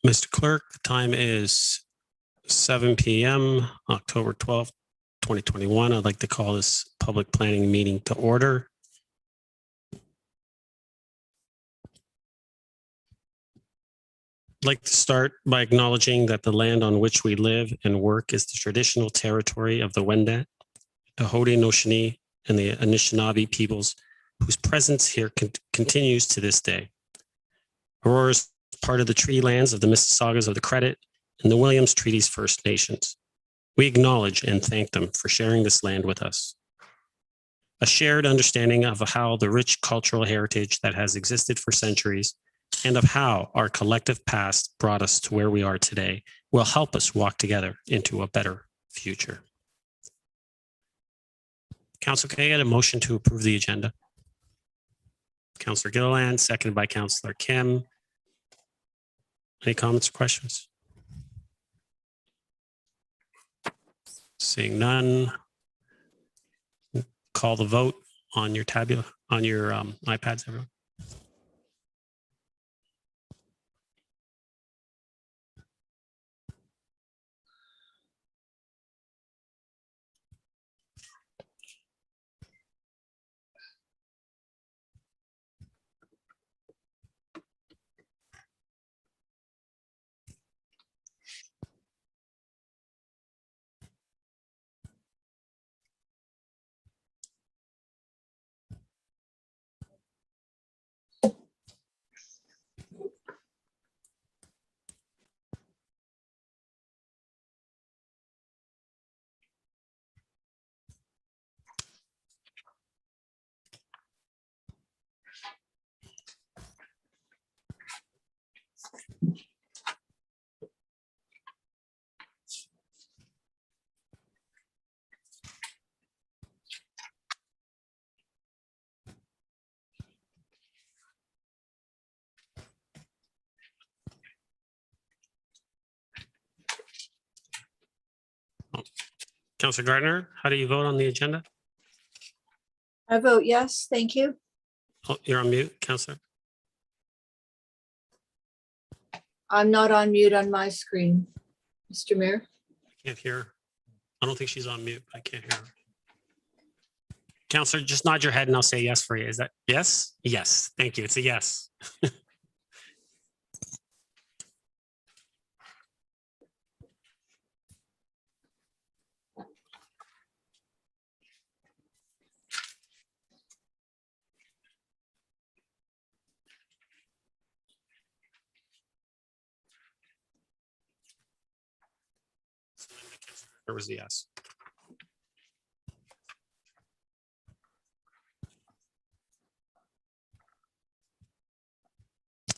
Mr. Clerk, the time is 7 p.m., October 12th, 2021. I'd like to call this public planning meeting to order. I'd like to start by acknowledging that the land on which we live and work is the traditional territory of the Wendat, the Haudenosaunee, and the Anishinaabe peoples, whose presence here continues to this day. Aurora is part of the treaty lands of the Mississaugas of the Credit and the Williams Treaties First Nations. We acknowledge and thank them for sharing this land with us. A shared understanding of how the rich cultural heritage that has existed for centuries and of how our collective past brought us to where we are today will help us walk together into a better future. Council, can I get a motion to approve the agenda? Councillor Gilliland, seconded by Councillor Kim. Any comments or questions? Seeing none, call the vote on your iPads, everyone. Councillor Gardner, how do you vote on the agenda? I vote yes, thank you. Oh, you're on mute, Councillor. I'm not on mute on my screen, Mr. Mayor. I can't hear her. I don't think she's on mute. I can't hear her. Councillor, just nod your head and I'll say yes for you. Is that yes? Yes. Thank you. It's a yes. There was a yes.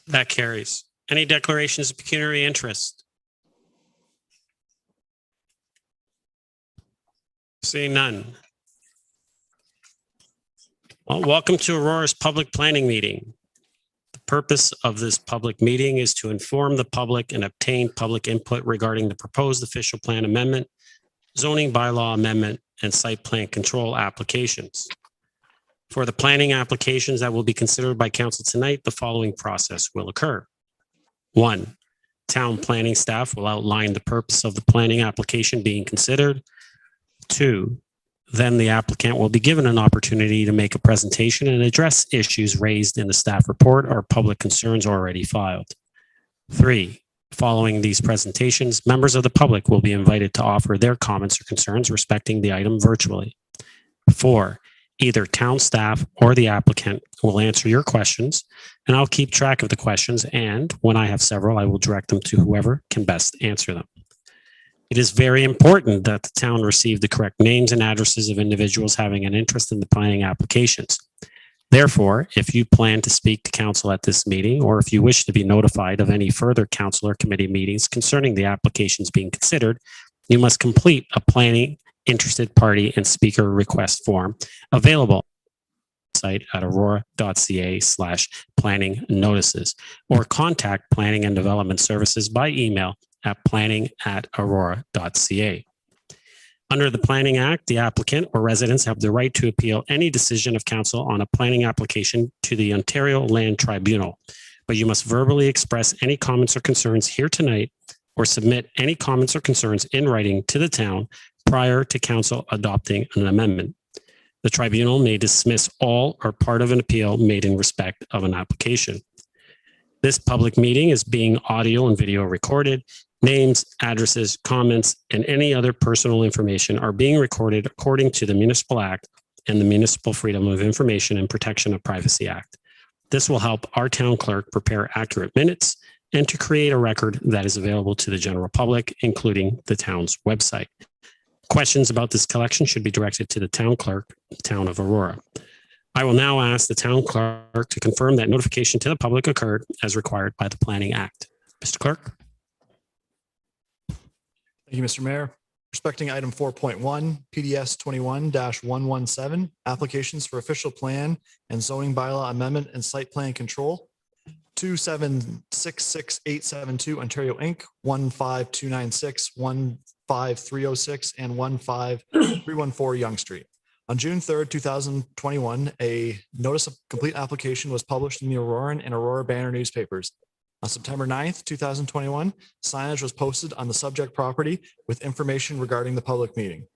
That carries. Any declarations of pecuniary interest? Seeing none. Well, welcome to Aurora's public planning meeting. The purpose of this public meeting is to inform the public and obtain public input regarding the proposed official plan amendment, zoning bylaw amendment, and site plan control applications. For the planning applications that will be considered by council tonight, the following process will occur. 1, town planning staff will outline the purpose of the planning application being considered. 2, then the applicant will be given an opportunity to make a presentation and address issues raised in the staff report or public concerns already filed. 3, following these presentations, members of the public will be invited to offer their comments or concerns respecting the item virtually. 4, either town staff or the applicant will answer your questions, and I'll keep track of the questions, and when I have several, I will direct them to whoever can best answer them. It is very important that the town receive the correct names and addresses of individuals having an interest in the planning applications. Therefore, if you plan to speak to council at this meeting, or if you wish to be notified of any further council or committee meetings concerning the applications being considered, you must complete a planning interested party and speaker request form available on the site at aurora.ca/planning notices, or contact Planning and Development Services by email at planning@aurora.ca. Under the Planning Act, the applicant or residents have the right to appeal any decision of council on a planning application to the Ontario Land Tribunal, but you must verbally express any comments or concerns here tonight or submit any comments or concerns in writing to the town prior to council adopting an amendment. The tribunal may dismiss all or part of an appeal made in respect of an application. This public meeting is being audio and video recorded. Names, addresses, comments, and any other personal information are being recorded according to the Municipal Act and the Municipal Freedom of Information and Protection of Privacy Act. This will help our town clerk prepare accurate minutes and to create a record that is available to the general public, including the town's website. Questions about this collection should be directed to the town clerk, Town of Aurora. I will now ask the town clerk to confirm that notification to the public occurred as required by the Planning Act. Mr. Clerk. Thank you, Mr. Mayor. Respecting item 4.1, PDS 21-117, applications for official plan and zoning bylaw amendment and site plan control. 2766872 Ontario Inc., 15296, 15306, and 15314 Yonge Street. On June 3rd, 2021, a notice of complete application was published in the Auroran and Aurora Banner newspapers. On September 9th, 2021, signage was posted on the subject property with information regarding the public meeting.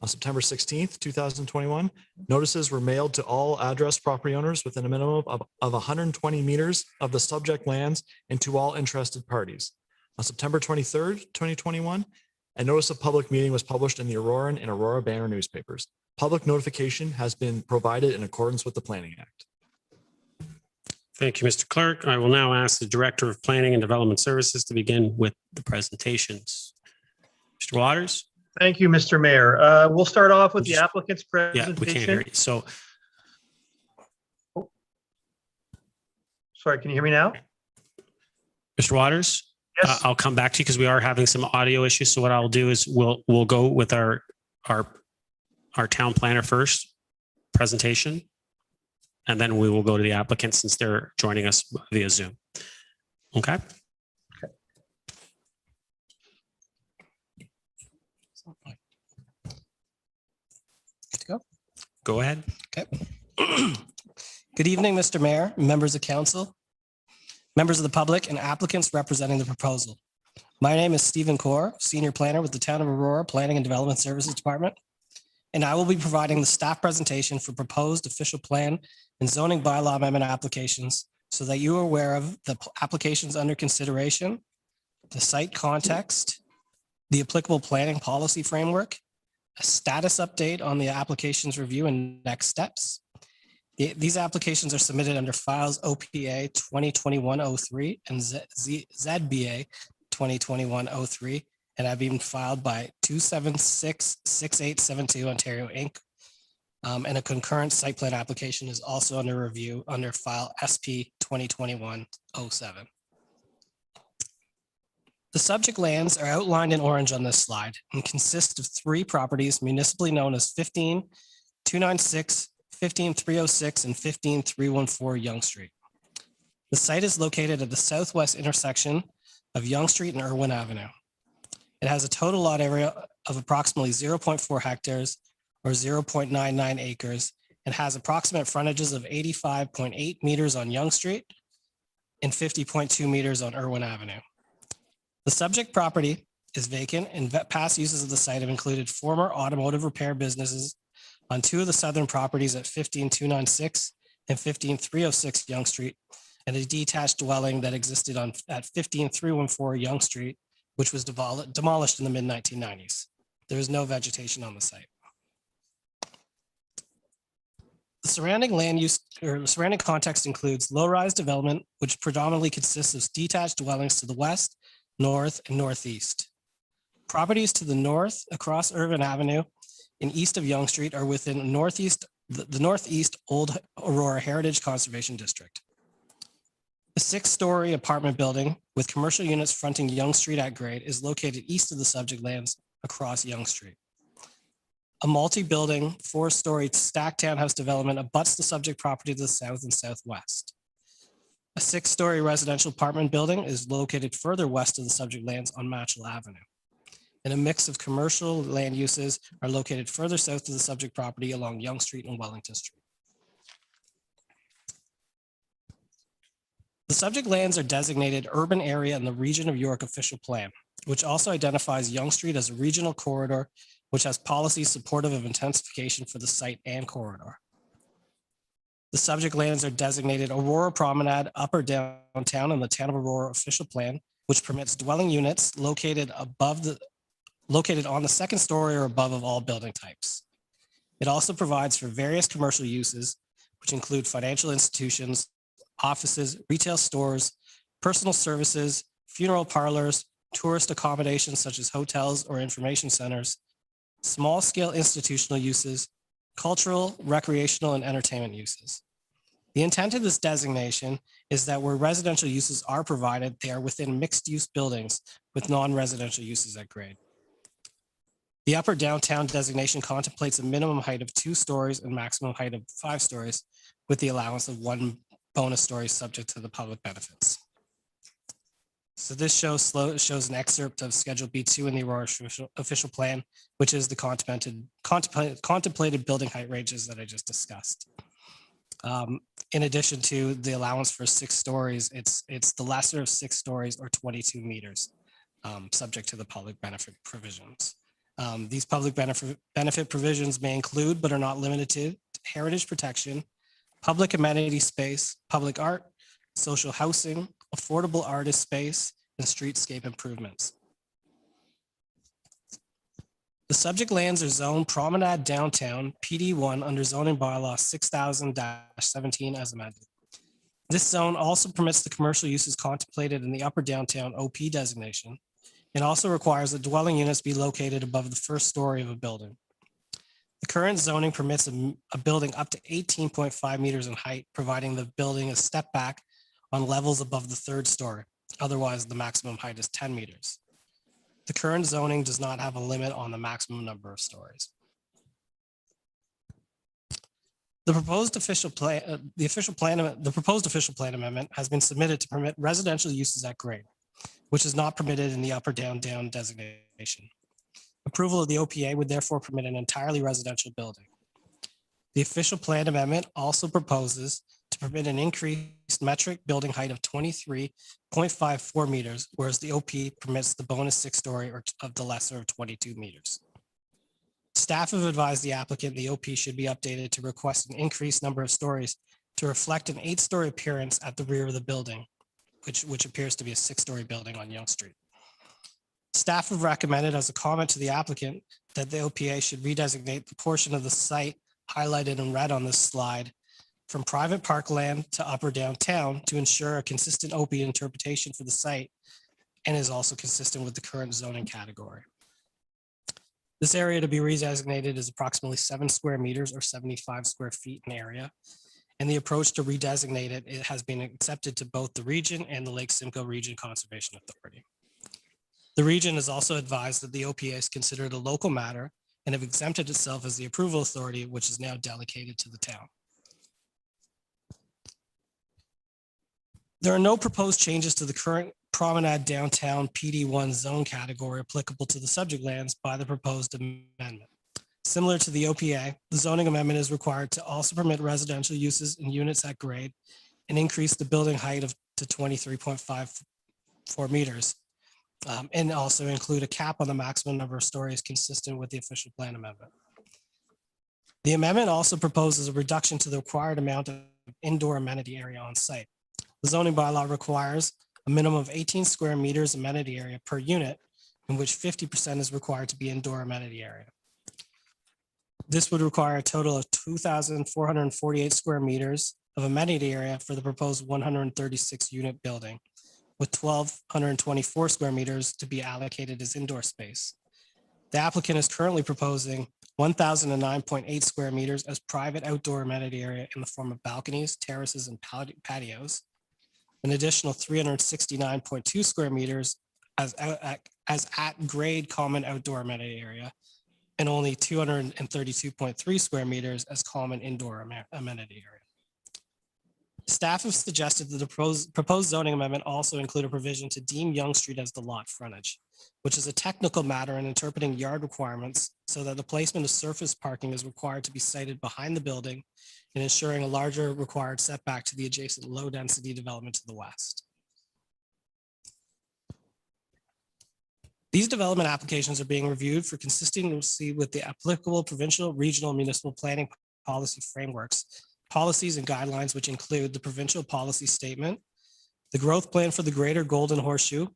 On September 16th, 2021, notices were mailed to all address property owners within a minimum of 120 meters of the subject lands and to all interested parties. On September 23rd, 2021, a notice of public meeting was published in the Auroran and Aurora Banner newspapers. Public notification has been provided in accordance with the Planning Act. Thank you, Mr. Clerk. I will now ask the Director of Planning and Development Services to begin with the presentations. Mr. Waters? Thank you, Mr. Mayor. We'll start off with the applicant's Yeah, we can't hear presentation. you. So, Sorry, can you hear me now? Mr. Waters? Yes. I'll come back to you because we are having some audio issues. So what I'll do is we'll go with our town planner first presentation, and then we will go to the applicant since they're joining us via Zoom. Okay. Good to go. Go ahead. Okay. Good evening, Mr. Mayor, members of council, members of the public, and applicants representing the proposal. My name is Stephen Kaur, Senior Planner with the Town of Aurora Planning and Development Services Department, and I will be providing the staff presentation for proposed official plan and zoning bylaw amendment applications so that you are aware of the applications under consideration, the site context, the applicable planning policy framework, a status update on the application's review and next steps. These applications are submitted under files OPA 2021-03 and ZBA 2021-03 and have been filed by 2766872 Ontario Inc. And a concurrent site plan application is also under review under file SP 2021-07. The subject lands are outlined in orange on this slide and consist of 3 properties municipally known as 15296, 15306, and 15314 Yonge Street. The site is located at the southwest intersection of Yonge Street and Irwin Avenue. It has a total lot area of approximately 0.4 hectares or 0.99 acres and has approximate frontages of 85.8 meters on Yonge Street and 50.2 meters on Irwin Avenue. The subject property is vacant and past uses of the site have included former automotive repair businesses on 2 of the southern properties at 15296 and 15306 Yonge Street, and a detached dwelling that existed at 15314 Yonge Street, which was demolished in the mid-1990s. There is no vegetation on the site. The surrounding land use or the surrounding context includes low-rise development, which predominantly consists of detached dwellings to the west, north, and northeast. Properties to the north across Irwin Avenue and east of Yonge Street are within the northeast Old Aurora Heritage Conservation District. A 6-story apartment building with commercial units fronting Yonge Street at grade is located east of the subject lands across Yonge Street. A multi-building 4-story stacked townhouse development abuts the subject property to the south and southwest. A 6-story residential apartment building is located further west of the subject lands on Matchell Avenue. And a mix of commercial land uses are located further south of the subject property along Yonge Street and Wellington Street. The subject lands are designated urban area in the Region of York official plan, which also identifies Yonge Street as a regional corridor, which has policies supportive of intensification for the site and corridor. The subject lands are designated Aurora Promenade, Upper Downtown in the Town of Aurora official plan, which permits dwelling units located on the second story or above of all building types. It also provides for various commercial uses, which include financial institutions, offices, retail stores, personal services, funeral parlors, tourist accommodations such as hotels or information centers, small-scale institutional uses, cultural, recreational, and entertainment uses. The intent of this designation is that where residential uses are provided, they are within mixed-use buildings with non-residential uses at grade. The upper downtown designation contemplates a minimum height of 2 stories and maximum height of 5 stories, with the allowance of 1 bonus story subject to the public benefits. So this shows an excerpt of Schedule B2 in the Aurora official plan, which is the contemplated building height ranges that I just discussed. In addition to the allowance for 6 stories, it's the lesser of 6 stories or 22 meters, subject to the public benefit provisions. These public benefit provisions may include, but are not limited to, heritage protection, public amenity space, public art, social housing, affordable artist space, and streetscape improvements. The subject lands are zoned Promenade Downtown, PD1 under zoning bylaw 6000-17 as amended. This zone also permits the commercial uses contemplated in the upper downtown OP designation, and also requires that dwelling units be located above the first story of a building. The current zoning permits a building up to 18.5 meters in height, providing the building is step back on levels above the 3rd story. Otherwise, the maximum height is 10 meters. The current zoning does not have a limit on the maximum number of stories. The proposed official plan amendment has been submitted to permit residential uses at grade, which is not permitted in the upper downtown designation. Approval of the OPA would therefore permit an entirely residential building. The official plan amendment also proposes to permit an increased metric building height of 23.54 meters, whereas the OP permits the bonus 6-story or of the lesser of 22 meters. Staff have advised the applicant the OP should be updated to request an increased number of stories to reflect an 8-story appearance at the rear of the building, which appears to be a 6-story building on Yonge Street. Staff have recommended as a comment to the applicant that the OPA should redesignate the portion of the site highlighted in red on this slide from private parkland to upper downtown to ensure a consistent OP interpretation for the site and is also consistent with the current zoning category. This area to be redesignated is approximately 7 square meters or 75 square feet in area. And the approach to redesignate it has been accepted to both the region and the Lake Simcoe Region Conservation Authority. The region has also advised that the OPA is considered a local matter and have exempted itself as the approval authority, which is now delegated to the town. There are no proposed changes to the current Promenade Downtown PD1 zone category applicable to the subject lands by the proposed amendment. Similar to the OPA, the zoning amendment is required to also permit residential uses in units at grade and increase the building height to 23.54 meters. And also include a cap on the maximum number of stories consistent with the official plan amendment. The amendment also proposes a reduction to the required amount of indoor amenity area on site. The zoning bylaw requires a minimum of 18 square meters amenity area per unit, in which 50% is required to be indoor amenity area. This would require a total of 2,448 square meters of amenity area for the proposed 136 unit building, with 1,224 square meters to be allocated as indoor space. The applicant is currently proposing 1,009.8 square meters as private outdoor amenity area in the form of balconies, terraces, and patios. An additional 369.2 square meters as at grade common outdoor amenity area, and only 232.3 square meters as common indoor amenity area. Staff have suggested that the proposed zoning amendment also include a provision to deem Young Street as the lot frontage, which is a technical matter in interpreting yard requirements so that the placement of surface parking is required to be sited behind the building and ensuring a larger required setback to the adjacent low-density development to the west. These development applications are being reviewed for consistency with the applicable provincial, regional, municipal planning policy frameworks, policies and guidelines, which include the provincial policy statement, the growth plan for the Greater Golden Horseshoe,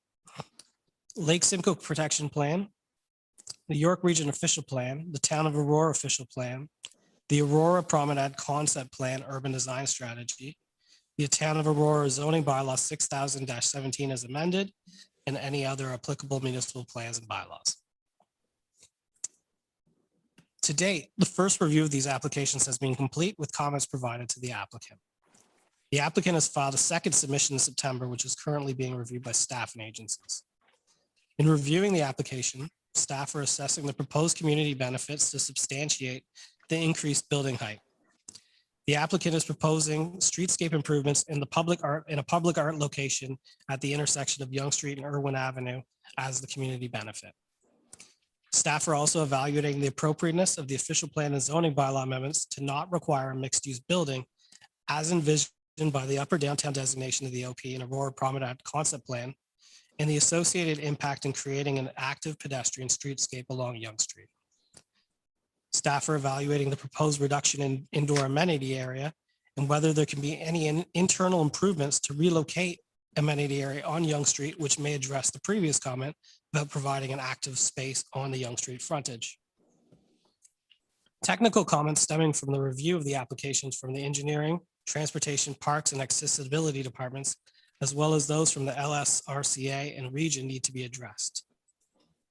Lake Simcoe Protection Plan, the York Region Official Plan, the Town of Aurora Official Plan, the Aurora Promenade Concept Plan Urban Design Strategy, the Town of Aurora Zoning Bylaw 6000-17 as amended, and any other applicable municipal plans and bylaws. To date, the first review of these applications has been complete with comments provided to the applicant. The applicant has filed a second submission in September, which is currently being reviewed by staff and agencies. In reviewing the application, staff are assessing the proposed community benefits to substantiate the increased building height. The applicant is proposing streetscape improvements in a public art location at the intersection of Yonge Street and Irwin Avenue as the community benefit. Staff are also evaluating the appropriateness of the official plan and zoning bylaw amendments to not require a mixed-use building as envisioned by the upper downtown designation of the OP and Aurora Promenade Concept Plan and the associated impact in creating an active pedestrian streetscape along Yonge Street. Staff are evaluating the proposed reduction in indoor amenity area and whether there can be any internal improvements to relocate amenity area on Yonge Street, which may address the previous comment about providing an active space on the Yonge Street frontage. Technical comments stemming from the review of the applications from the engineering, transportation, parks, and accessibility departments, as well as those from the LSRCA and region, need to be addressed.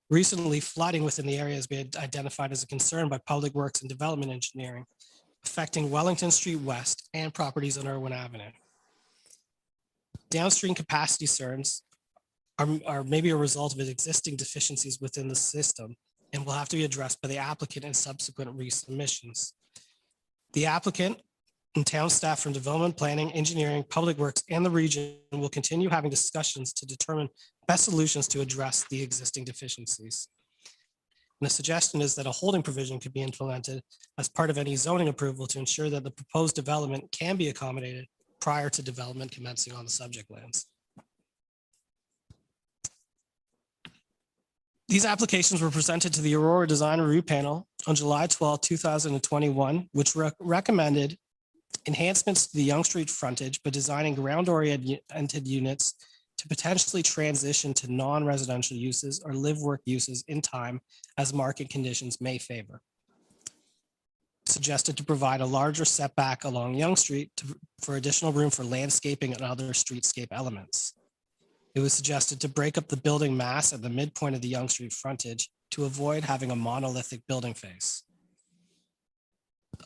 Recently, flooding within the area has been identified as a concern by Public Works and Development Engineering, affecting Wellington Street West and properties on Irwin Avenue. Downstream capacity concerns are maybe a result of existing deficiencies within the system and will have to be addressed by the applicant in subsequent resubmissions. The applicant and town staff from development, planning, engineering, public works, and the region will continue having discussions to determine best solutions to address the existing deficiencies. And the suggestion is that a holding provision could be implemented as part of any zoning approval to ensure that the proposed development can be accommodated prior to development commencing on the subject lands. These applications were presented to the Aurora Design Review Panel on July 12, 2021, which recommended enhancements to the Yonge Street frontage by designing ground-oriented units to potentially transition to non-residential uses or live-work uses in time as market conditions may favor. Suggested to provide a larger setback along Yonge Street for additional room for landscaping and other streetscape elements. It was suggested to break up the building mass at the midpoint of the Yonge Street frontage to avoid having a monolithic building face.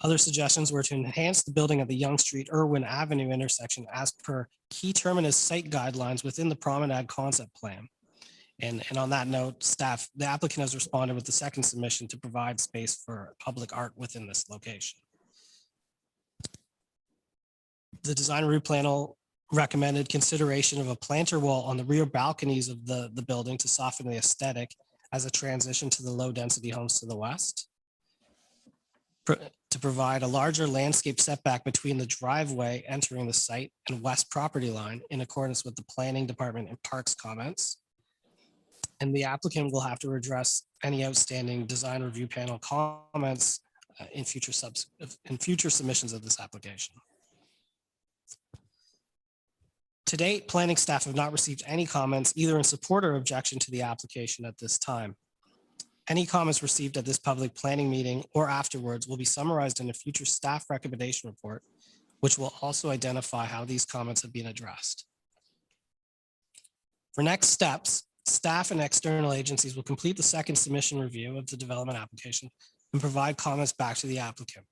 Other suggestions were to enhance the building at the Yonge Street Irwin Avenue intersection as per key terminus site guidelines within the Promenade Concept Plan. And on that note, the applicant has responded with the second submission to provide space for public art within this location. The design review panel recommended consideration of a planter wall on the rear balconies of the building to soften the aesthetic as a transition to the low density homes to the west. To provide a larger landscape setback between the driveway entering the site and west property line in accordance with the planning department and parks comments. And the applicant will have to address any outstanding design review panel comments in future submissions of this application. To date, planning staff have not received any comments either in support or objection to the application at this time. Any comments received at this public planning meeting or afterwards will be summarized in a future staff recommendation report, which will also identify how these comments have been addressed. For next steps, staff and external agencies will complete the second submission review of the development application and provide comments back to the applicant.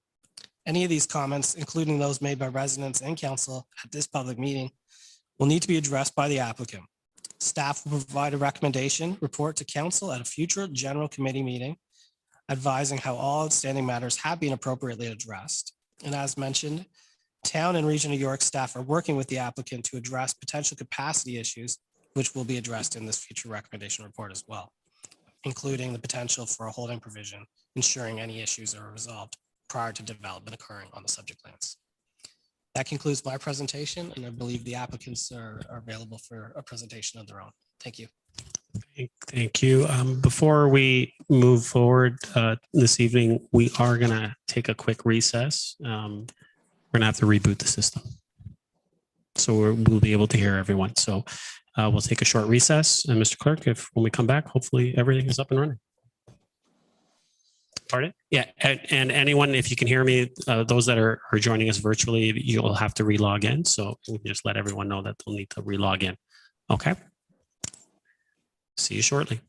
Any of these comments, including those made by residents and council at this public meeting, will need to be addressed by the applicant. Staff will provide a recommendation report to council at a future general committee meeting, advising how all outstanding matters have been appropriately addressed. And as mentioned, town and Region of York staff are working with the applicant to address potential capacity issues, which will be addressed in this future recommendation report as well, including the potential for a holding provision, ensuring any issues are resolved prior to development occurring on the subject lands. That concludes my presentation, and I believe the applicants are available for a presentation of their own. Thank you. Thank you. Before we move forward this evening, we are going to take a quick recess. We're going to have to reboot the system. So we'll be able to hear everyone. So we'll take a short recess. And Mr. Clerk, when we come back, hopefully everything is up and running. Pardon? Yeah. And anyone, if you can hear me, those that are joining us virtually, you'll have to re-log in. So we can just let everyone know that they'll need to re-log in. Okay. See you shortly.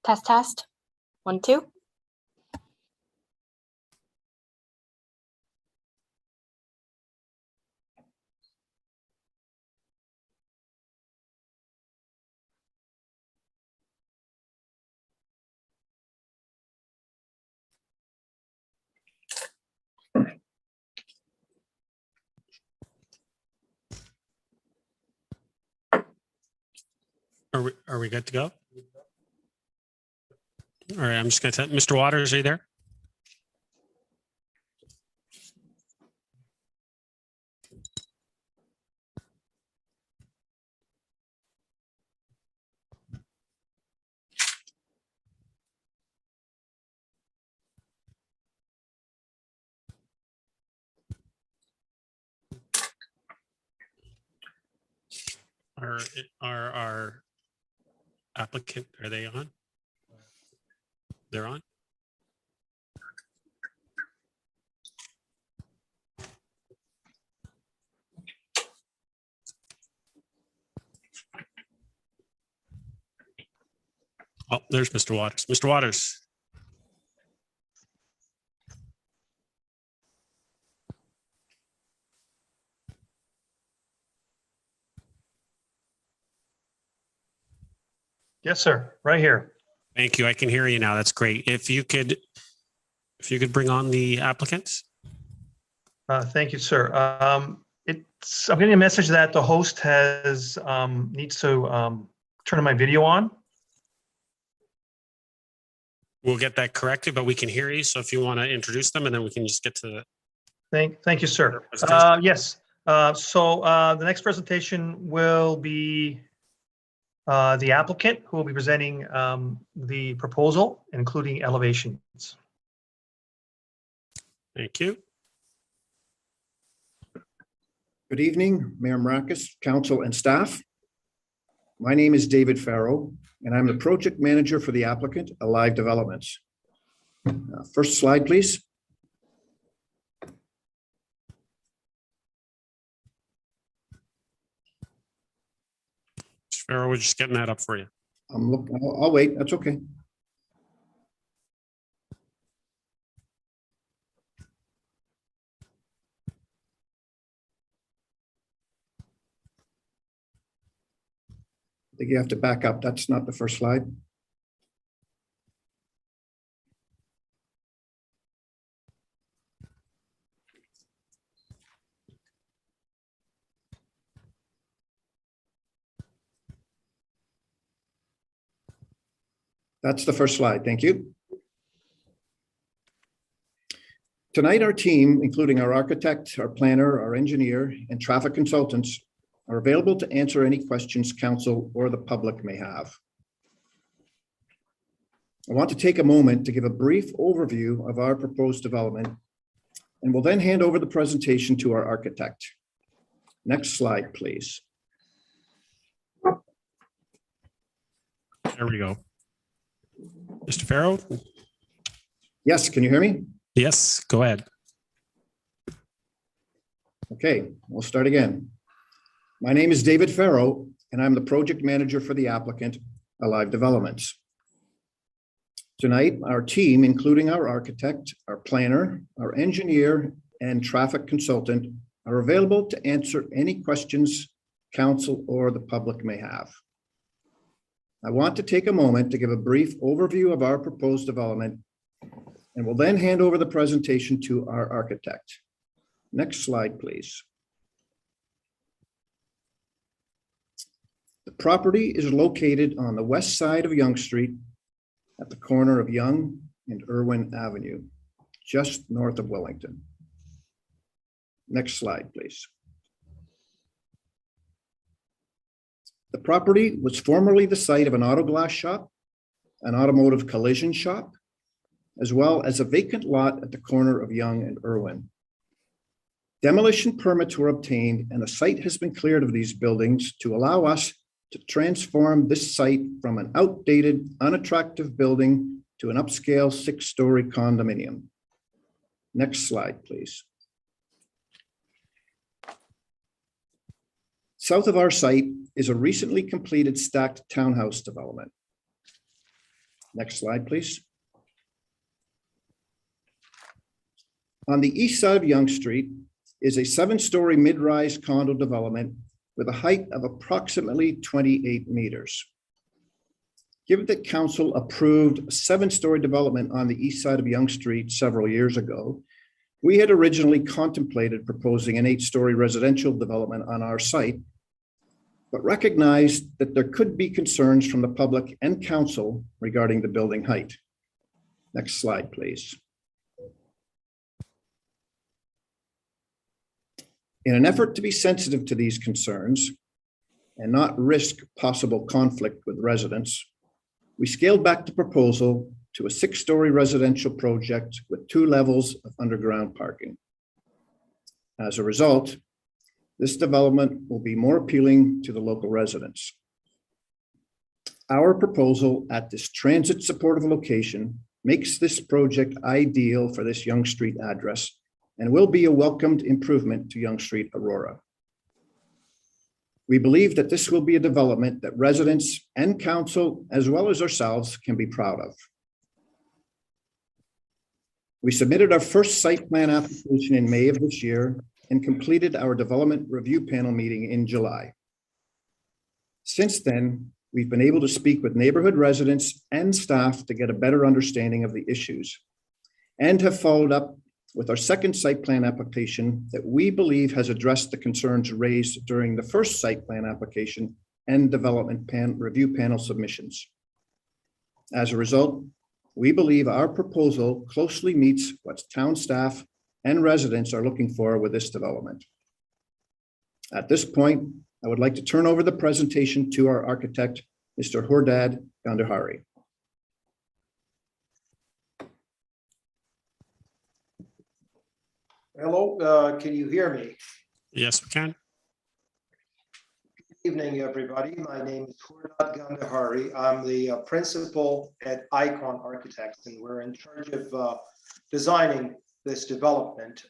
Test, test. 1, 2. Are we good to go? All right, I'm just going to, Mr. Waters, are you there? Are our applicant, are they on? They're on? Oh, there's Mr. Waters. Mr. Waters. Yes, sir. Right here. Thank you. I can hear you now. That's great. If you could bring on the applicants. Thank you, sir. I'm getting a message that the host needs to turn my video on. We'll get that corrected, but we can hear you. So if you want to introduce them, and then we can just get to the. Thank you, sir. Yes. So the next presentation will be the applicant who will be presenting the proposal, including elevations. Thank you. Good evening, Mayor Marcus, council and staff. My name is David Farrow, and I'm the project manager for the applicant, Alive Developments. First slide, please. Mr. Farrow, we're just getting that up for you. I'll wait, that's okay. I think you have to back up. That's not the first slide. That's the first slide. Thank you. Tonight, our team, including our architect, our planner, our engineer, and traffic consultants, are available to answer any questions council or the public may have. I want to take a moment to give a brief overview of our proposed development, and will then hand over the presentation to our architect. Next slide, please. There we go. Mr. Farrow? Yes, can you hear me? Yes, go ahead. Okay, we'll start again. My name is David Farrow, and I'm the project manager for the applicant, Alive Developments. Tonight, our team, including our architect, our planner, our engineer, and traffic consultant, are available to answer any questions council or the public may have. I want to take a moment to give a brief overview of our proposed development, and will then hand over the presentation to our architect. Next slide, please. The property is located on the west side of Yonge Street at the corner of Yonge and Irwin Avenue, just north of Wellington. Next slide, please. The property was formerly the site of an auto glass shop, an automotive collision shop, as well as a vacant lot at the corner of Yonge and Irwin. Demolition permits were obtained and the site has been cleared of these buildings to allow us to transform this site from an outdated, unattractive building to an upscale 6-story condominium. Next slide, please. South of our site is a recently completed stacked townhouse development. Next slide, please. On the east side of Yonge Street is a 7-story mid-rise condo development with a height of approximately 28 meters. Given that council approved a 7-story development on the east side of Yonge Street several years ago, we had originally contemplated proposing an 8-story residential development on our site, but recognized that there could be concerns from the public and council regarding the building height. Next slide, please. In an effort to be sensitive to these concerns and not risk possible conflict with residents, we scaled back the proposal to a 6-story residential project with 2 levels of underground parking. As a result, this development will be more appealing to the local residents. Our proposal at this transit supportive location makes this project ideal for this Yonge Street address and will be a welcomed improvement to Yonge Street, Aurora. We believe that this will be a development that residents and council, as well as ourselves, can be proud of. We submitted our first site plan application in May of this year and completed our development review panel meeting in July. Since then, we've been able to speak with neighborhood residents and staff to get a better understanding of the issues and have followed up with our second site plan application that we believe has addressed the concerns raised during the first site plan application and development review panel submissions. As a result, we believe our proposal closely meets what town staff and residents are looking for with this development. At this point, I would like to turn over the presentation to our architect, Mr. Hordad Gandhari. Hello, can you hear me? Yes, we can. Good evening, everybody. My name is Hordad Gandhari. I'm the principal at Icon Architects, and we're in charge of designing this development.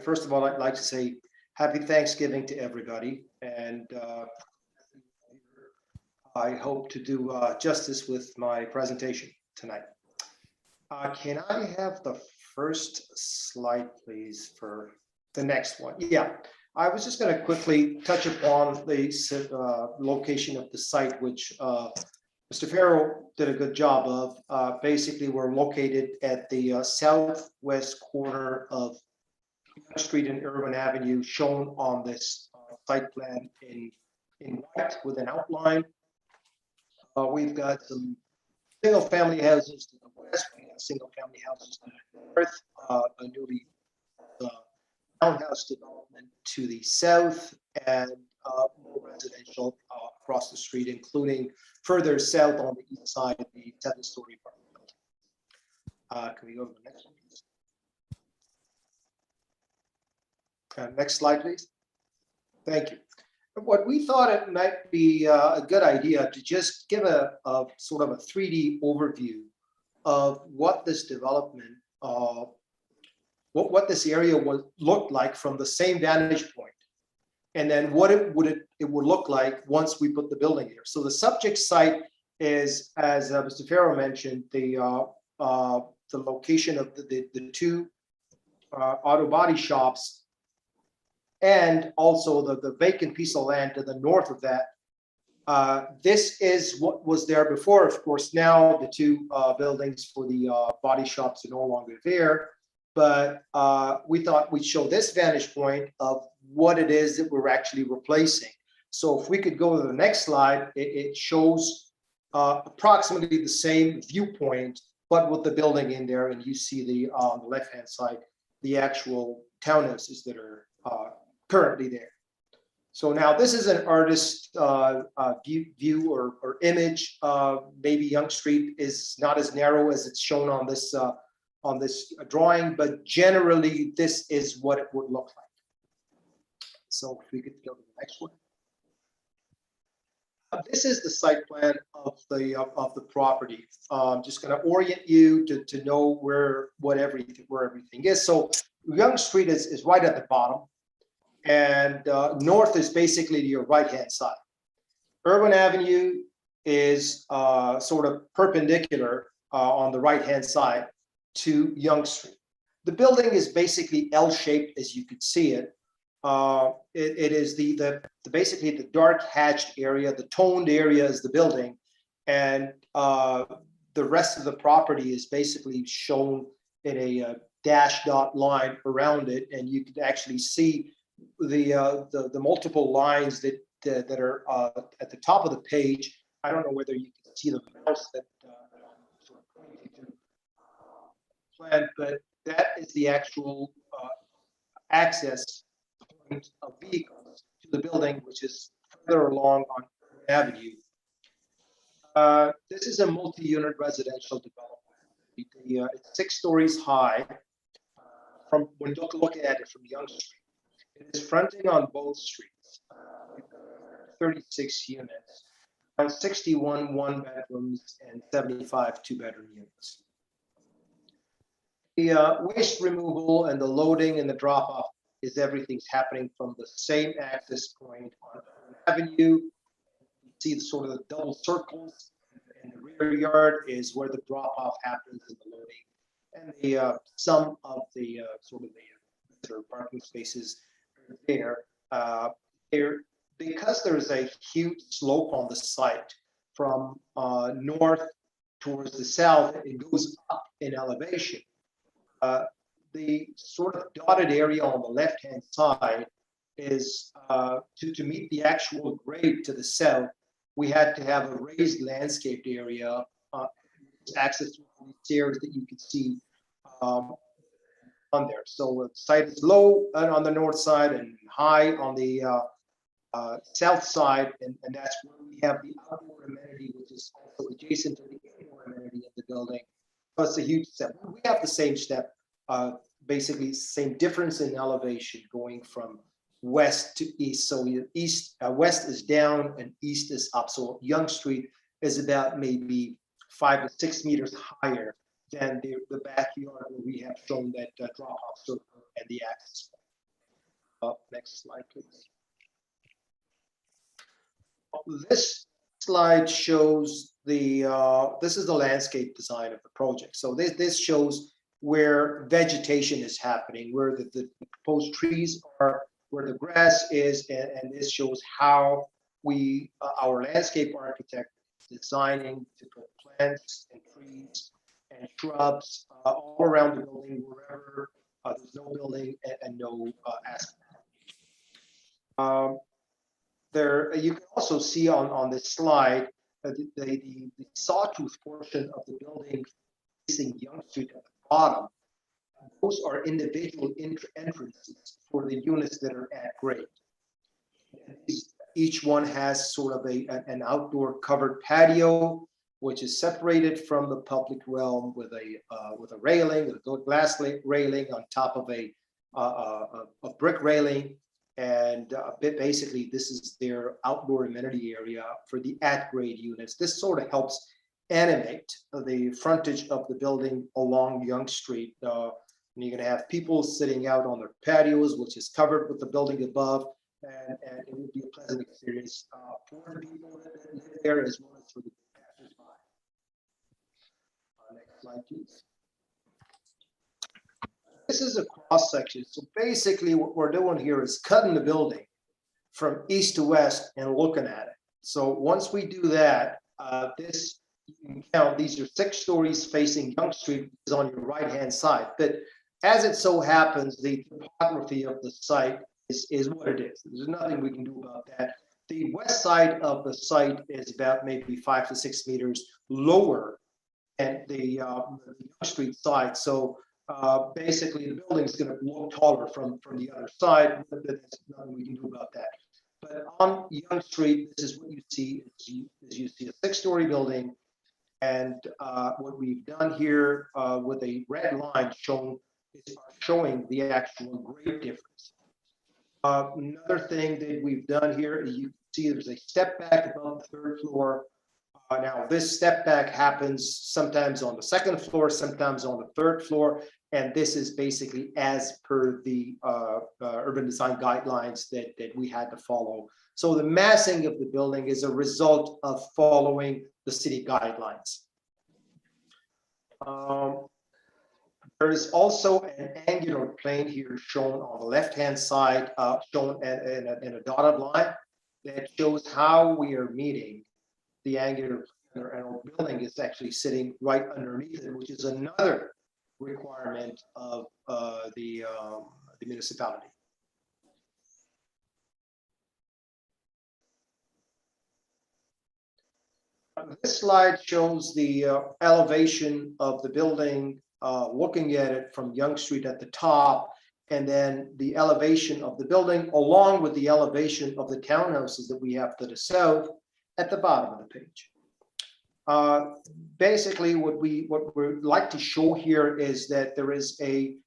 First of all, I'd like to say happy Thanksgiving to everybody, and I hope to do justice with my presentation tonight. Can I have the first slide, please, for the next one? Yeah, I was just going to quickly touch upon the location of the site, which Mr. Farrow did a good job of. Basically, we're located at the southwest corner of Yonge Street and Irwin Avenue, shown on this site plan in white with an outline. We've got some single-family houses to the west, we have single-family houses to the north, a newly townhouse development to the south, and more residential across the street, including further south on the east side of the 7-story apartment. Can we go to the next one, please? Next slide, please. Thank you. What we thought it might be a good idea to just give a sort of a 3D overview of what this development, what this area would look like from the same vantage point, and then what it would look like once we put the building here. So the subject site is, as Mr. Farrow mentioned, the location of the 2 auto body shops, and also the vacant piece of land to the north of that. This is what was there before. Of course, now the 2 buildings for the body shops are no longer there, but we thought we'd show this vantage point of what it is that we're actually replacing. So if we could go to the next slide, it shows approximately the same viewpoint, but with the building in there, and you see the on the left-hand side, the actual townhouses that are currently there. So now this is an artist view or image. Maybe Yonge Street is not as narrow as it's shown on this drawing, but generally this is what it would look like. So if we could go to the next one. This is the site plan of the property. I'm just going to orient you to know where everything is. So Yonge Street is right at the bottom, and north is basically to your right-hand side. Irwin Avenue is sort of perpendicular on the right-hand side to Yonge Street. The building is basically L-shaped, as you could see it. It is basically the dark hatched area, the toned area is the building, and the rest of the property is basically shown in a dashed dot line around it, and you can actually see the multiple lines that are at the top of the page. I don't know whether you can see the mouse that sort of pointing to plan, but that is the actual access point of vehicles to the building, which is further along on Irwin Avenue. This is a multi-unit residential development. It's 6 stories high from when looking at it from Yonge Street. It is fronting on both streets. 36 units, around 61 one-bedrooms and 75 two-bedroom units. The waste removal and the loading and the drop-off is everything's happening from the same access point on Avenue. You see the sort of the double circles in the rear yard is where the drop-off happens and the loading. And the some of the sort of the parking spaces there. Because there's a huge slope on the site from north towards the south, it goes up in elevation. The sort of dotted area on the left-hand side is to meet the actual grade to the south, we had to have a raised landscaped area, access to the stairs that you can see on there. So the site is low on the north side and high on the south side, and that's where we have the outdoor amenity, which is also adjacent to the indoor amenity of the building. So it's a huge step. We have the same step, basically same difference in elevation going from west to east. So west is down and east is up. So Yonge Street is about maybe 5 to 6 meters higher than the backyard where we have shown that drop-off circle and the access. Next slide, please. This slide shows this is the landscape design of the project. So this shows where vegetation is happening, where the proposed trees are, where the grass is, and this shows how our landscape architect is designing to put plants and trees and shrubs all around the building, wherever there's no building and no asphalt. There, you can also see on this slide the sawtooth portion of the building facing Yonge Street at the bottom. Those are individual entrances for the units that are at grade. Each one has sort of an outdoor covered patio, which is separated from the public realm with a railing, with a glass railing on top of a brick railing. And basically, this is their outdoor amenity area for the at-grade units. This sort of helps animate the frontage of the building along Yonge Street. And you're going to have people sitting out on their patios, which is covered with the building above, and it will be a pleasant experience for the people that live there as well as for the passersby. Next slide, please. This is a cross section. So basically what we're doing here is cutting the building from east to west and looking at it. So once we do that, this, you can count, these are 6 stories facing Yonge Street, is on your right-hand side. But as it so happens, the topography of the site is what it is. There's nothing we can do about that. The west side of the site is about maybe 5 to 6 meters lower than the Yonge Street side. So basically the building is going to look taller from the other side, but there's nothing we can do about that. But on Yonge Street, this is what you see, is you see a 6-story building, and what we've done here with a red line showing the actual grade difference. Another thing that we've done here is you can see there's a step back above the 3rd floor. Now this step back happens sometimes on the 2nd floor, sometimes on the 3rd floor, And this is basically as per the urban design guidelines that we had to follow. So the massing of the building is a result of following the city guidelines. There is also an angular plane here shown on the left-hand side, shown in a dotted line that shows how we are meeting the angular plane, and our building is actually sitting right underneath it, which is another requirement of the municipality. This slide shows the elevation of the building, looking at it from Yonge Street at the top, and then the elevation of the building along with the elevation of the townhouses that we have to the south at the bottom of the page. Basically, what we like to show here is that there is a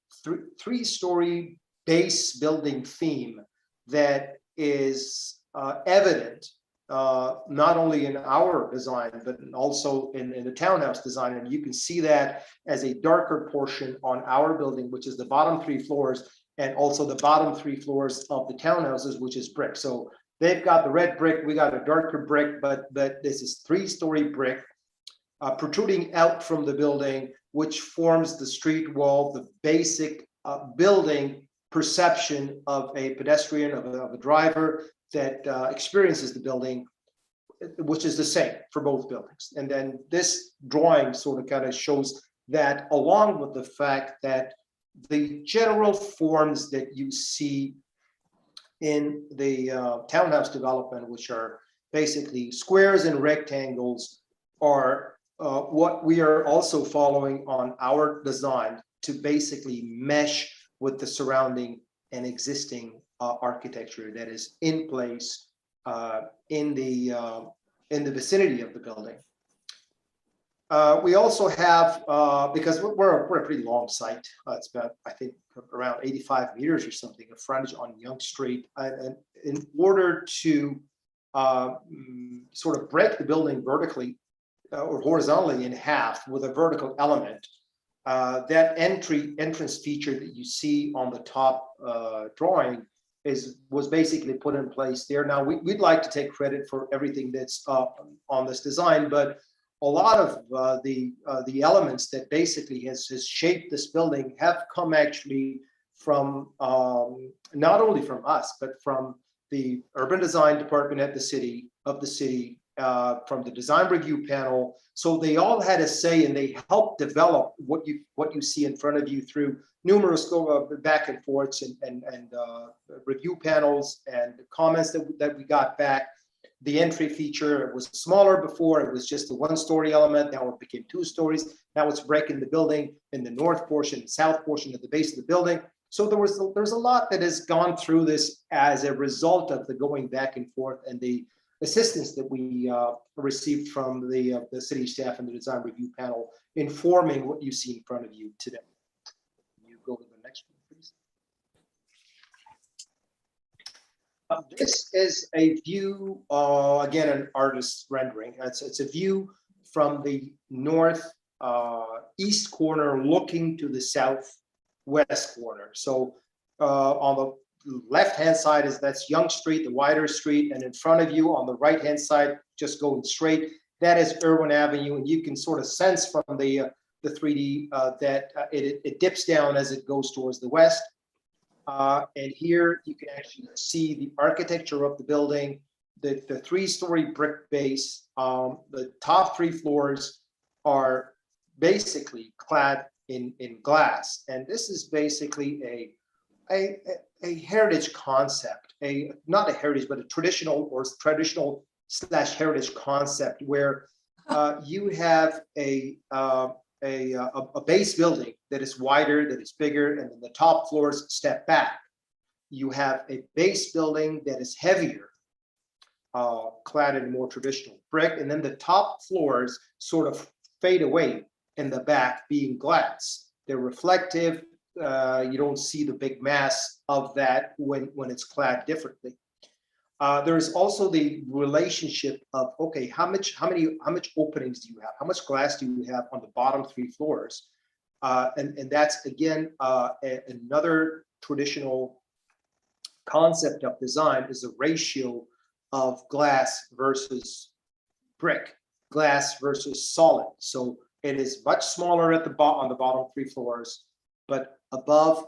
three-story base building theme that is evident not only in our design, but also in the townhouse design. And you can see that as a darker portion on our building, which is the bottom 3 floors, and also the bottom 3 floors of the townhouses, which is brick. So they've got the red brick, we got a darker brick, but this is 3-story brick protruding out from the building, which forms the street wall, the basic building perception of a pedestrian, of a driver that experiences the building, which is the same for both buildings. And then this drawing sort of kind of shows that, along with the fact that the general forms that you see in the townhouse development, which are basically squares and rectangles, are what we are also following on our design to basically mesh with the surrounding and existing architecture that is in place in the vicinity of the building. We also have, because we're a pretty long site, it's about, I think, around 85 meters or something of frontage on Yonge Street, and in order to sort of break the building vertically or horizontally in half with a vertical element, that entrance feature that you see on the top drawing was basically put in place there. Now we'd like to take credit for everything that's on this design, but a lot of the elements that basically has shaped this building have come actually from not only from us, but from the urban design department at the city, from the design review panel. So they all had a say, and they helped develop what you see in front of you through numerous back and forths and review panels and comments that we got back. The entry feature was smaller before. It was just a 1-story element. Now it became 2 stories. Now it's breaking the building in the north portion, south portion at the base of the building. So there's a lot that has gone through this as a result of the going back and forth and the assistance that we received from the city staff and the design review panel, informing what you see in front of you today. You go to the next one, please. This is a view, again, an artist's rendering. It's a view from the north east corner looking to the southwest corner. So on the left-hand side that's Yonge Street, the wider street, and in front of you on the right-hand side, just going straight, that is Irwin Avenue, and you can sort of sense from the 3D that it dips down as it goes towards the west. And here you can actually see the architecture of the building, the 3-story brick base. The top 3 floors are basically clad in glass, and this is basically a heritage concept, not a heritage, but a traditional / heritage concept, where you have a base building that is wider, that is bigger, and then the top floors step back. You have a base building that is heavier, clad in more traditional brick, and then the top floors sort of fade away in the back, being glass. They're reflective. You don't see the big mass of that when it's clad differently. There's also the relationship of, okay, how much openings do you have? How much glass do you have on the bottom 3 floors? And that's, again, another traditional concept of design is a ratio of glass versus brick, glass versus solid. So it is much smaller at the bottom, on the bottom 3 floors, but above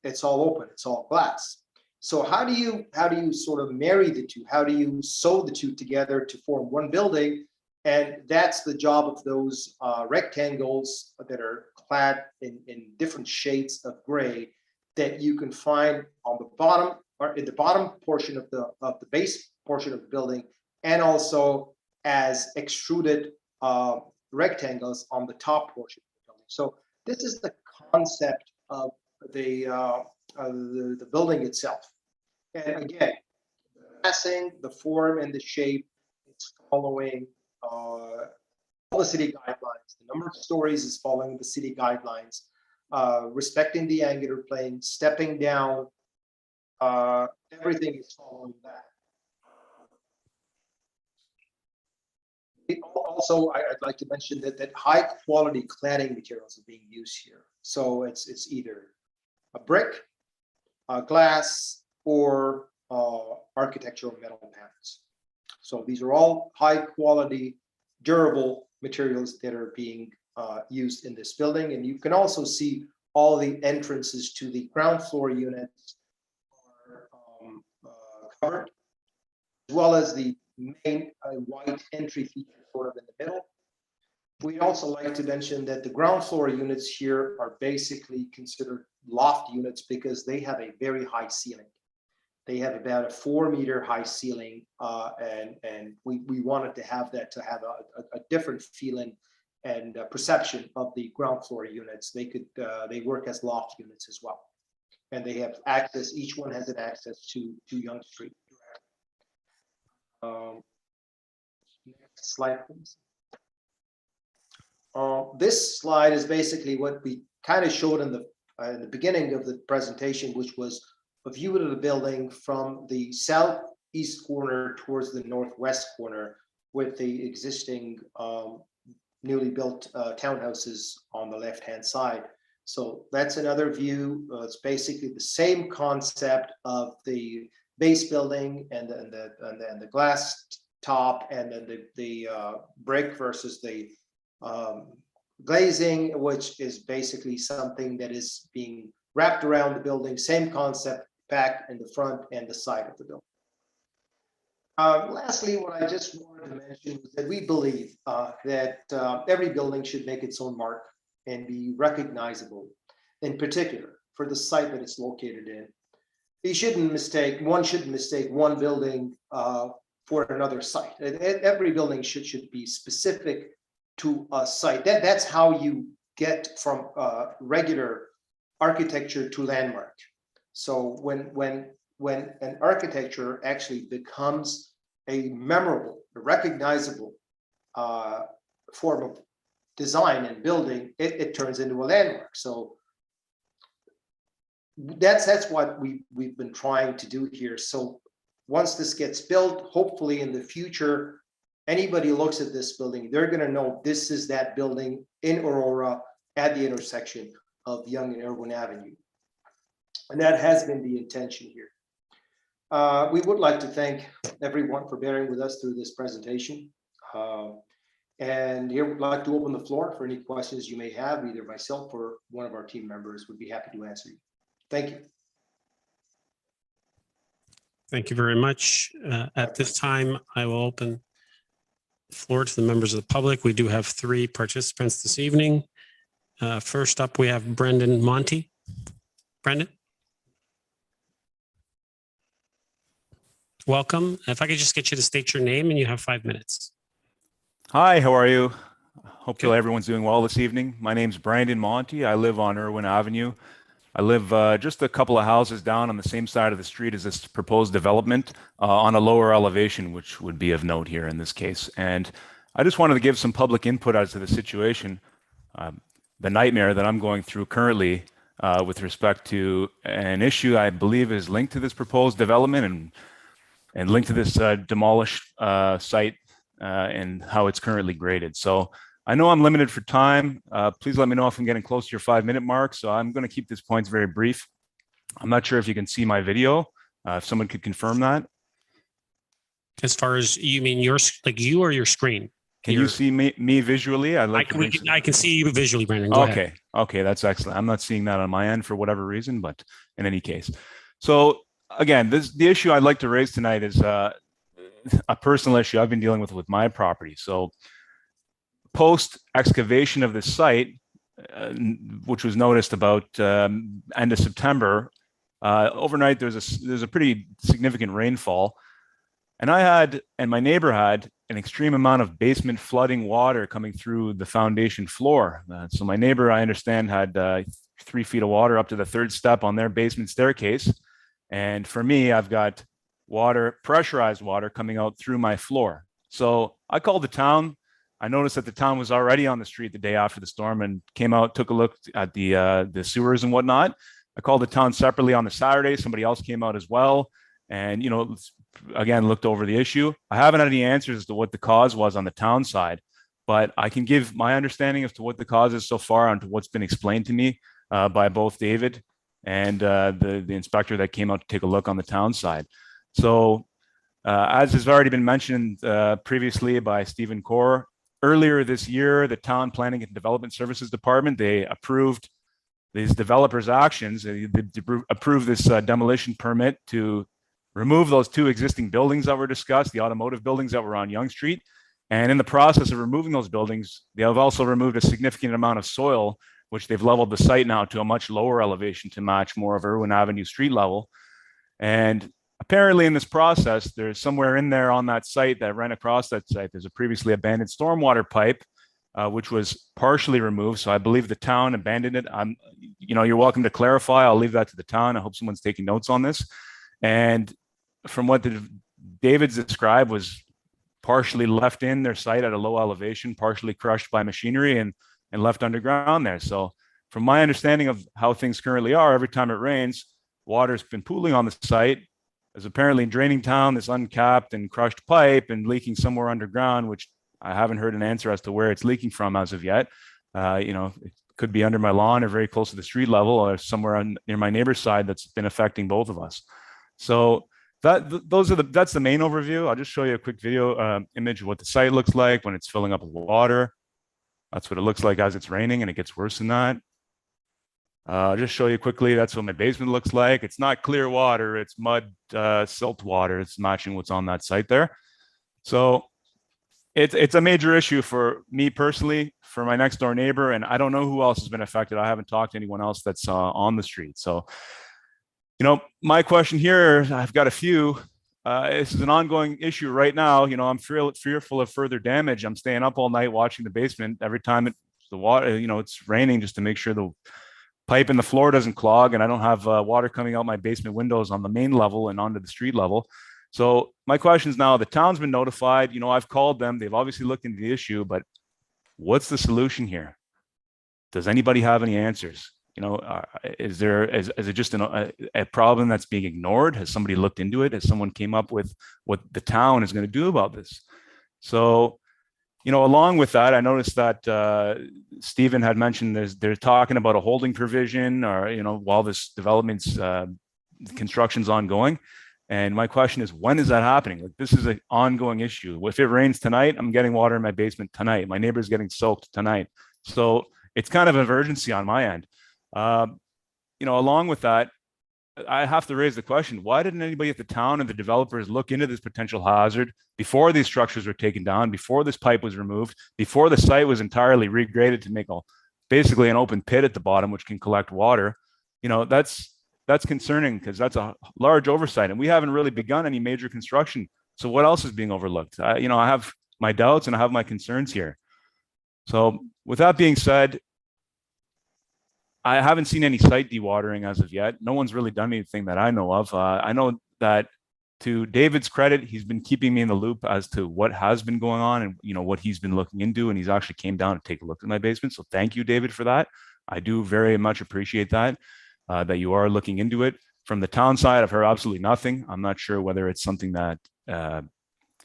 it's all open, it's all glass. So how do you sort of marry the two? How do you sew the two together to form one building? And that's the job of those rectangles that are clad in different shades of gray that you can find on the bottom, or in the bottom portion of the base portion of the building, and also as extruded rectangles on the top portion of the building. So this is the concept of the building itself. And again, the massing, the form, and the shape, it's following all the city guidelines. The number of stories is following the city guidelines, respecting the angular plane, stepping down, everything is following that. Also, I'd like to mention that high quality cladding materials are being used here. So it's either a brick, glass, or architectural metal panels. So these are all high quality, durable materials that are being used in this building. And you can also see all the entrances to the ground floor units are covered, as well as the main white entry feature sort of in the middle. We'd also like to mention that the ground floor units here are basically considered loft units because they have a very high ceiling. They have about a 4-meter high ceiling, and we wanted to have that to have a different feeling and perception of the ground floor units. They work as loft units as well, and they have access. Each one has an access to Yonge Street. Next slide, please. This slide is basically what we kind of showed in the beginning of the presentation, which was a view of the building from the southeast corner towards the northwest corner, with the existing newly built townhouses on the left-hand side. So that's another view. It's basically the same concept of the base building and the glass top, and then the brick versus the glazing, which is basically something that is being wrapped around the building. Same concept, packed in the front and the side of the building. Lastly, what I just wanted to mention is that we believe that every building should make its own mark and be recognizable, in particular for the site that it's located in. One shouldn't mistake one building for another site. Every building should be specific to a site. That's how you get from regular architecture to landmark. So when an architecture actually becomes a memorable, a recognizable form of design and building, it turns into a landmark. So that's what we've been trying to do here. So once this gets built, hopefully in the future, anybody looks at this building, they're going to know this is that building in Aurora at the intersection of Yonge and Irwin Avenue. And that has been the intention here. We would like to thank everyone for bearing with us through this presentation. And here we'd like to open the floor for any questions you may have. Either myself or one of our team members would be happy to answer you. Thank you. Thank you very much. At this time, I will open the floor to the members of the public. We do have 3 participants this evening. First up, we have Brendan Monty. Brendan? Welcome. If I could just get you to state your name, and you have 5 minutes. Hi, how are you? Hope everyone's doing well this evening. My name's Brandon Monty. I live on Irwin Avenue. I live just a couple of houses down on the same side of the street as this proposed development on a lower elevation, which would be of note here in this case. And I just wanted to give some public input as to the situation, the nightmare that I'm going through currently with respect to an issue I believe is linked to this proposed development and linked to this demolished site and how it's currently graded. So I know I'm limited for time. Please let me know if I'm getting close to your 5-minute mark. So I'm going to keep these points very brief. I'm not sure if you can see my video. If someone could confirm that. As far as you mean like you or your screen? Can you see me visually? I can see you visually, Brandon. Go ahead. Okay, that's excellent. I'm not seeing that on my end for whatever reason, but in any case. So again, the issue I'd like to raise tonight is a personal issue I've been dealing with my property. So post excavation of the site, which was noticed about end of September, overnight there's a pretty significant rainfall. And I had, and my neighbor had, an extreme amount of basement flooding water coming through the foundation floor. So my neighbor, I understand, had 3 feet of water up to the 3rd step on their basement staircase. And for me, I've got water, pressurized water coming out through my floor. So I called the town. I noticed that the town was already on the street the day after the storm and came out, took a look at the sewers and whatnot. I called the town separately on the Saturday. Somebody else came out as well. And, again, looked over the issue. I haven't had any answers as to what the cause was on the town side, but I can give my understanding as to what the cause is so far and to what's been explained to me by both David and the inspector that came out to take a look on the town side. So as has already been mentioned previously by Stephen Corr, earlier this year, the Town Planning and Development Services Department, they approved these developers' actions. They approved this demolition permit to remove those 2 existing buildings that were discussed, the automotive buildings that were on Yonge Street. And in the process of removing those buildings, they have also removed a significant amount of soil, which they've leveled the site now to a much lower elevation to match more of Irwin Avenue street level. And apparently in this process, there's somewhere in there on that site that ran across that site, there's a previously abandoned stormwater pipe, which was partially removed. So I believe the town abandoned it. You're welcome to clarify. I'll leave that to the town. I hope someone's taking notes on this. And from what David's described, was partially left in their site at a low elevation, partially crushed by machinery and left underground there. So from my understanding of how things currently are, every time it rains, water's been pooling on the site. There's apparently draining down this uncapped and crushed pipe and leaking somewhere underground, which I haven't heard an answer as to where it's leaking from as of yet. It could be under my lawn or very close to the street level or somewhere near my neighbor's side that's been affecting both of us. So that's the main overview. I'll just show you a quick video image of what the site looks like when it's filling up with water. That's what it looks like as it's raining, and it gets worse than that. I'll just show you quickly. That's what my basement looks like. It's not clear water. It's mud, silt water. It's matching what's on that site there. So it's a major issue for me personally, for my next door neighbor, and I don't know who else has been affected. I haven't talked to anyone else that's on the street. So, my question here, I've got a few. This is an ongoing issue right now. I'm fearful of further damage. I'm staying up all night watching the basement every time the water, it's raining, just to make sure the pipe in the floor doesn't clog and I don't have water coming out my basement windows on the main level and onto the street level. So my question is now, the town's been notified. I've called them. They've obviously looked into the issue, but what's the solution here? Does anybody have any answers? Is it just a problem that's being ignored? Has somebody looked into it? Has someone came up with what the town is going to do about this? So, along with that, I noticed that Stephen had mentioned they're talking about a holding provision, or while this development's construction's ongoing. And my question is, when is that happening? Like, this is an ongoing issue. If it rains tonight, I'm getting water in my basement tonight. My neighbor's getting soaked tonight. So it's kind of an emergency on my end. Along with that, I have to raise the question, why didn't anybody at the town and the developers look into this potential hazard before these structures were taken down, before this pipe was removed, before the site was entirely regraded to make basically an open pit at the bottom, which can collect water? That's concerning, because that's a large oversight, and we haven't really begun any major construction. So what else is being overlooked? I have my doubts and I have my concerns here. So with that being said, I haven't seen any site dewatering as of yet. No one's really done anything that I know of. I know that, to David's credit, he's been keeping me in the loop as to what has been going on and what he's been looking into, and he's actually came down to take a look at my basement. So thank you, David, for that. I do very much appreciate that you are looking into it. From the town side, I've heard absolutely nothing. I'm not sure whether it's something that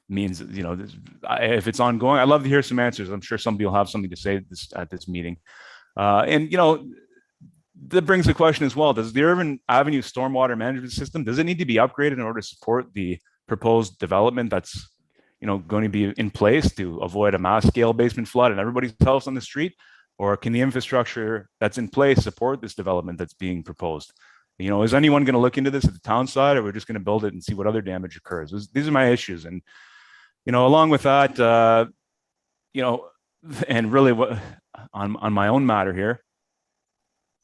means, if it's ongoing, I'd love to hear some answers. I'm sure somebody will have something to say at this meeting. And that brings the question as well. Does the Irwin Avenue stormwater management system, does it need to be upgraded in order to support the proposed development that's, going to be in place to avoid a mass scale basement flood and everybody's house on the street? Or can the infrastructure that's in place support this development that's being proposed? Is anyone going to look into this at the town side, or we're just going to build it and see what other damage occurs? These are my issues. And, along with that, and really what on my own matter here,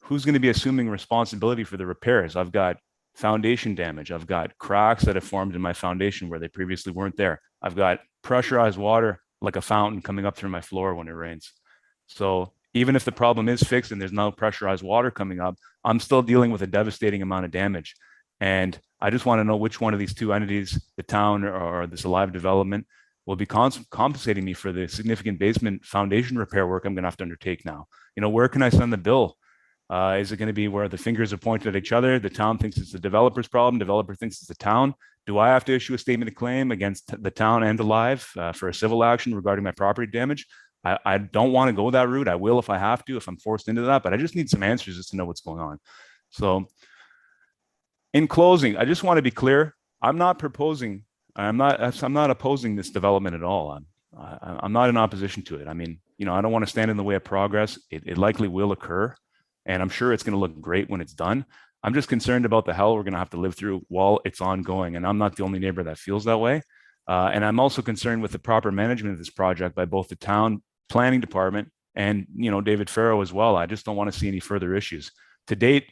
who's going to be assuming responsibility for the repairs? I've got foundation damage. I've got cracks that have formed in my foundation where they previously weren't there. I've got pressurized water like a fountain coming up through my floor when it rains. So even if the problem is fixed and there's no pressurized water coming up, I'm still dealing with a devastating amount of damage. And I just want to know which one of these two entities, the town or this Alive development, will be compensating me for the significant basement foundation repair work I'm going to have to undertake now. Where can I send the bill? Is it going to be where the fingers are pointed at each other? The town thinks it's the developer's problem. Developer thinks it's the town. Do I have to issue a statement of claim against the town and Alive for a civil action regarding my property damage? I don't want to go that route. I will if I have to, if I'm forced into that, but I just need some answers just to know what's going on. So in closing, I just want to be clear. I'm not opposing this development at all. I'm not in opposition to it. I mean, I don't want to stand in the way of progress. It likely will occur, and I'm sure it's going to look great when it's done. I'm just concerned about the hell we're going to have to live through while it's ongoing. And I'm not the only neighbor that feels that way. And I'm also concerned with the proper management of this project by both the town planning department and, David Farrow as well. I just don't want to see any further issues. To date,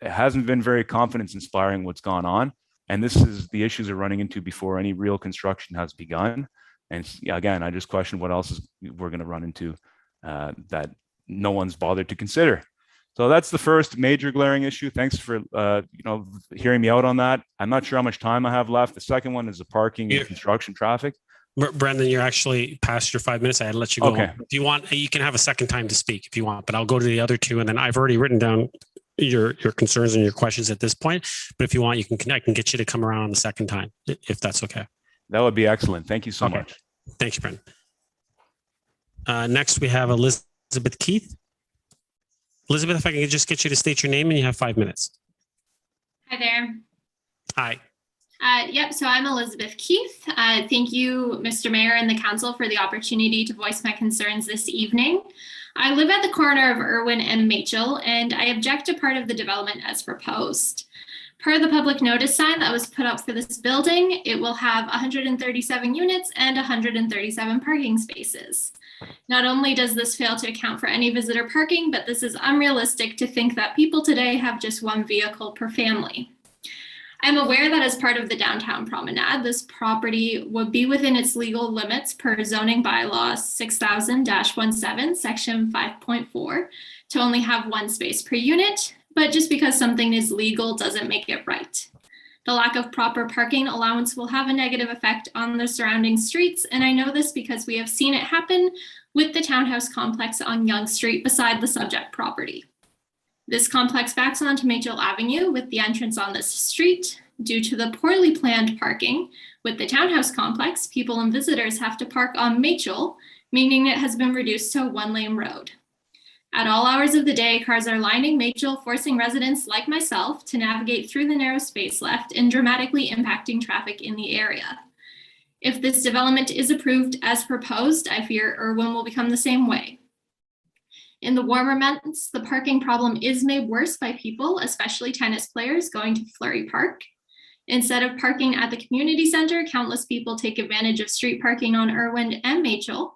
it hasn't been very confidence inspiring what's gone on. And this is the issues they're running into before any real construction has begun. And again, I just question what else we're going to run into that no one's bothered to consider. So that's the first major glaring issue. Thanks for hearing me out on that. I'm not sure how much time I have left. The second one is the parking and construction traffic. Brendan, you're actually past your 5 minutes. I had to let you go. Okay. If you want, you can have a second time to speak if you want, but I'll go to the other two. And then I've already written down your concerns and your questions at this point. But if you want, I can get you to come around on the second time, if that's okay. That would be excellent. Thank you so much. Thanks, Brendan. Next, we have Elizabeth Keith. Elizabeth, if I can just get you to state your name and you have 5 minutes. Hi there. Hi. Yep, so I'm Elizabeth Keith. Thank you, Mr. Mayor and the council for the opportunity to voice my concerns this evening. I live at the corner of Irwin and Machel, and I object to part of the development as proposed. Per the public notice sign that was put up for this building, it will have 137 units and 137 parking spaces. Not only does this fail to account for any visitor parking, but this is unrealistic to think that people today have just one vehicle per family. I'm aware that as part of the downtown promenade, this property would be within its legal limits per zoning bylaw 6000-17, section 5.4, to only have one space per unit, but just because something is legal doesn't make it right. The lack of proper parking allowance will have a negative effect on the surrounding streets, and I know this because we have seen it happen with the townhouse complex on Yonge Street beside the subject property. This complex backs onto Machel Avenue with the entrance on this street. Due to the poorly planned parking with the townhouse complex, people and visitors have to park on Machel, meaning it has been reduced to a one-lane road. At all hours of the day, cars are lining Machel, forcing residents like myself to navigate through the narrow space left and dramatically impacting traffic in the area. If this development is approved as proposed, I fear Irwin will become the same way. In the warmer months, the parking problem is made worse by people, especially tennis players, going to Fleury Park. Instead of parking at the community center, countless people take advantage of street parking on Irwin and Machel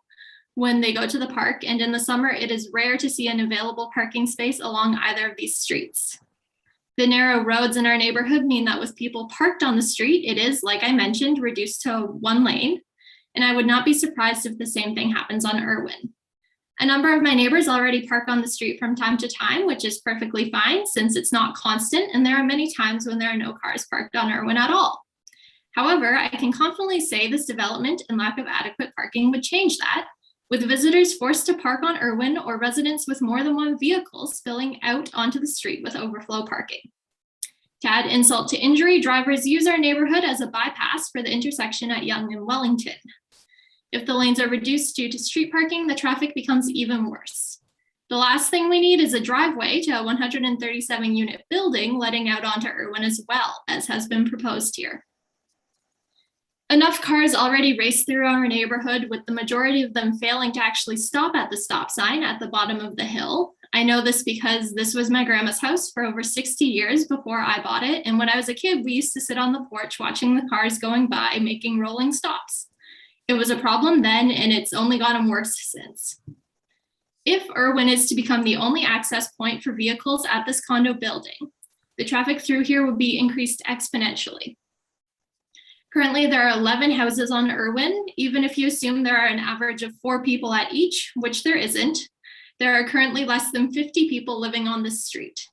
when they go to the park, and in the summer, it is rare to see an available parking space along either of these streets. The narrow roads in our neighborhood mean that with people parked on the street, it is, like I mentioned, reduced to one lane, and I would not be surprised if the same thing happens on Irwin. A number of my neighbors already park on the street from time to time, which is perfectly fine since it's not constant, and there are many times when there are no cars parked on Irwin at all. However, I can confidently say this development and lack of adequate parking would change that, with visitors forced to park on Irwin or residents with more than one vehicle spilling out onto the street with overflow parking. To add insult to injury, drivers use our neighborhood as a bypass for the intersection at Yonge and Wellington. If the lanes are reduced due to street parking, the traffic becomes even worse. The last thing we need is a driveway to a 137 unit building letting out onto Irwin as well, as has been proposed here. Enough cars already race through our neighborhood, with the majority of them failing to actually stop at the stop sign at the bottom of the hill. I know this because this was my grandma's house for over 60 years before I bought it. And when I was a kid, we used to sit on the porch watching the cars going by, making rolling stops. It was a problem then, and it's only gotten worse since. If Irwin is to become the only access point for vehicles at this condo building, the traffic through here would be increased exponentially. Currently, there are 11 houses on Irwin. Even if you assume there are an average of 4 people at each, which there isn't, there are currently less than 50 people living on this street.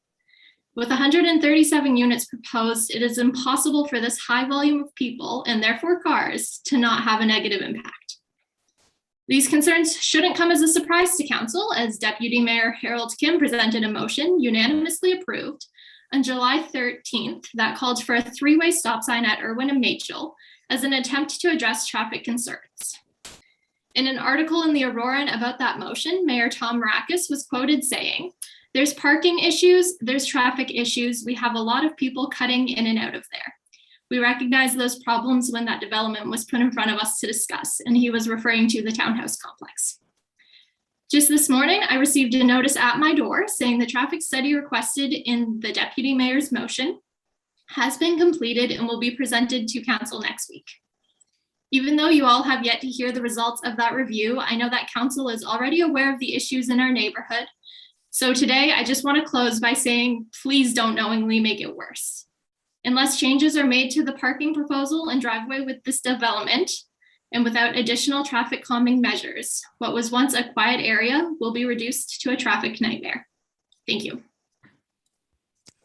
With 137 units proposed, it is impossible for this high volume of people, and therefore cars, to not have a negative impact. These concerns shouldn't come as a surprise to council, as Deputy Mayor Harold Kim presented a motion unanimously approved on July 13th that called for a 3-way stop sign at Irwin and Machel as an attempt to address traffic concerns. In an article in the Auroran about that motion, Mayor Tom Marakis was quoted saying, "There's parking issues, there's traffic issues, we have a lot of people cutting in and out of there. We recognized those problems when that development was put in front of us to discuss," and he was referring to the townhouse complex. Just this morning, I received a notice at my door saying the traffic study requested in the deputy mayor's motion has been completed and will be presented to council next week. Even though you all have yet to hear the results of that review, I know that council is already aware of the issues in our neighborhood. So today, I just want to close by saying, please don't knowingly make it worse. Unless changes are made to the parking proposal and driveway with this development, and without additional traffic calming measures, what was once a quiet area will be reduced to a traffic nightmare. Thank you.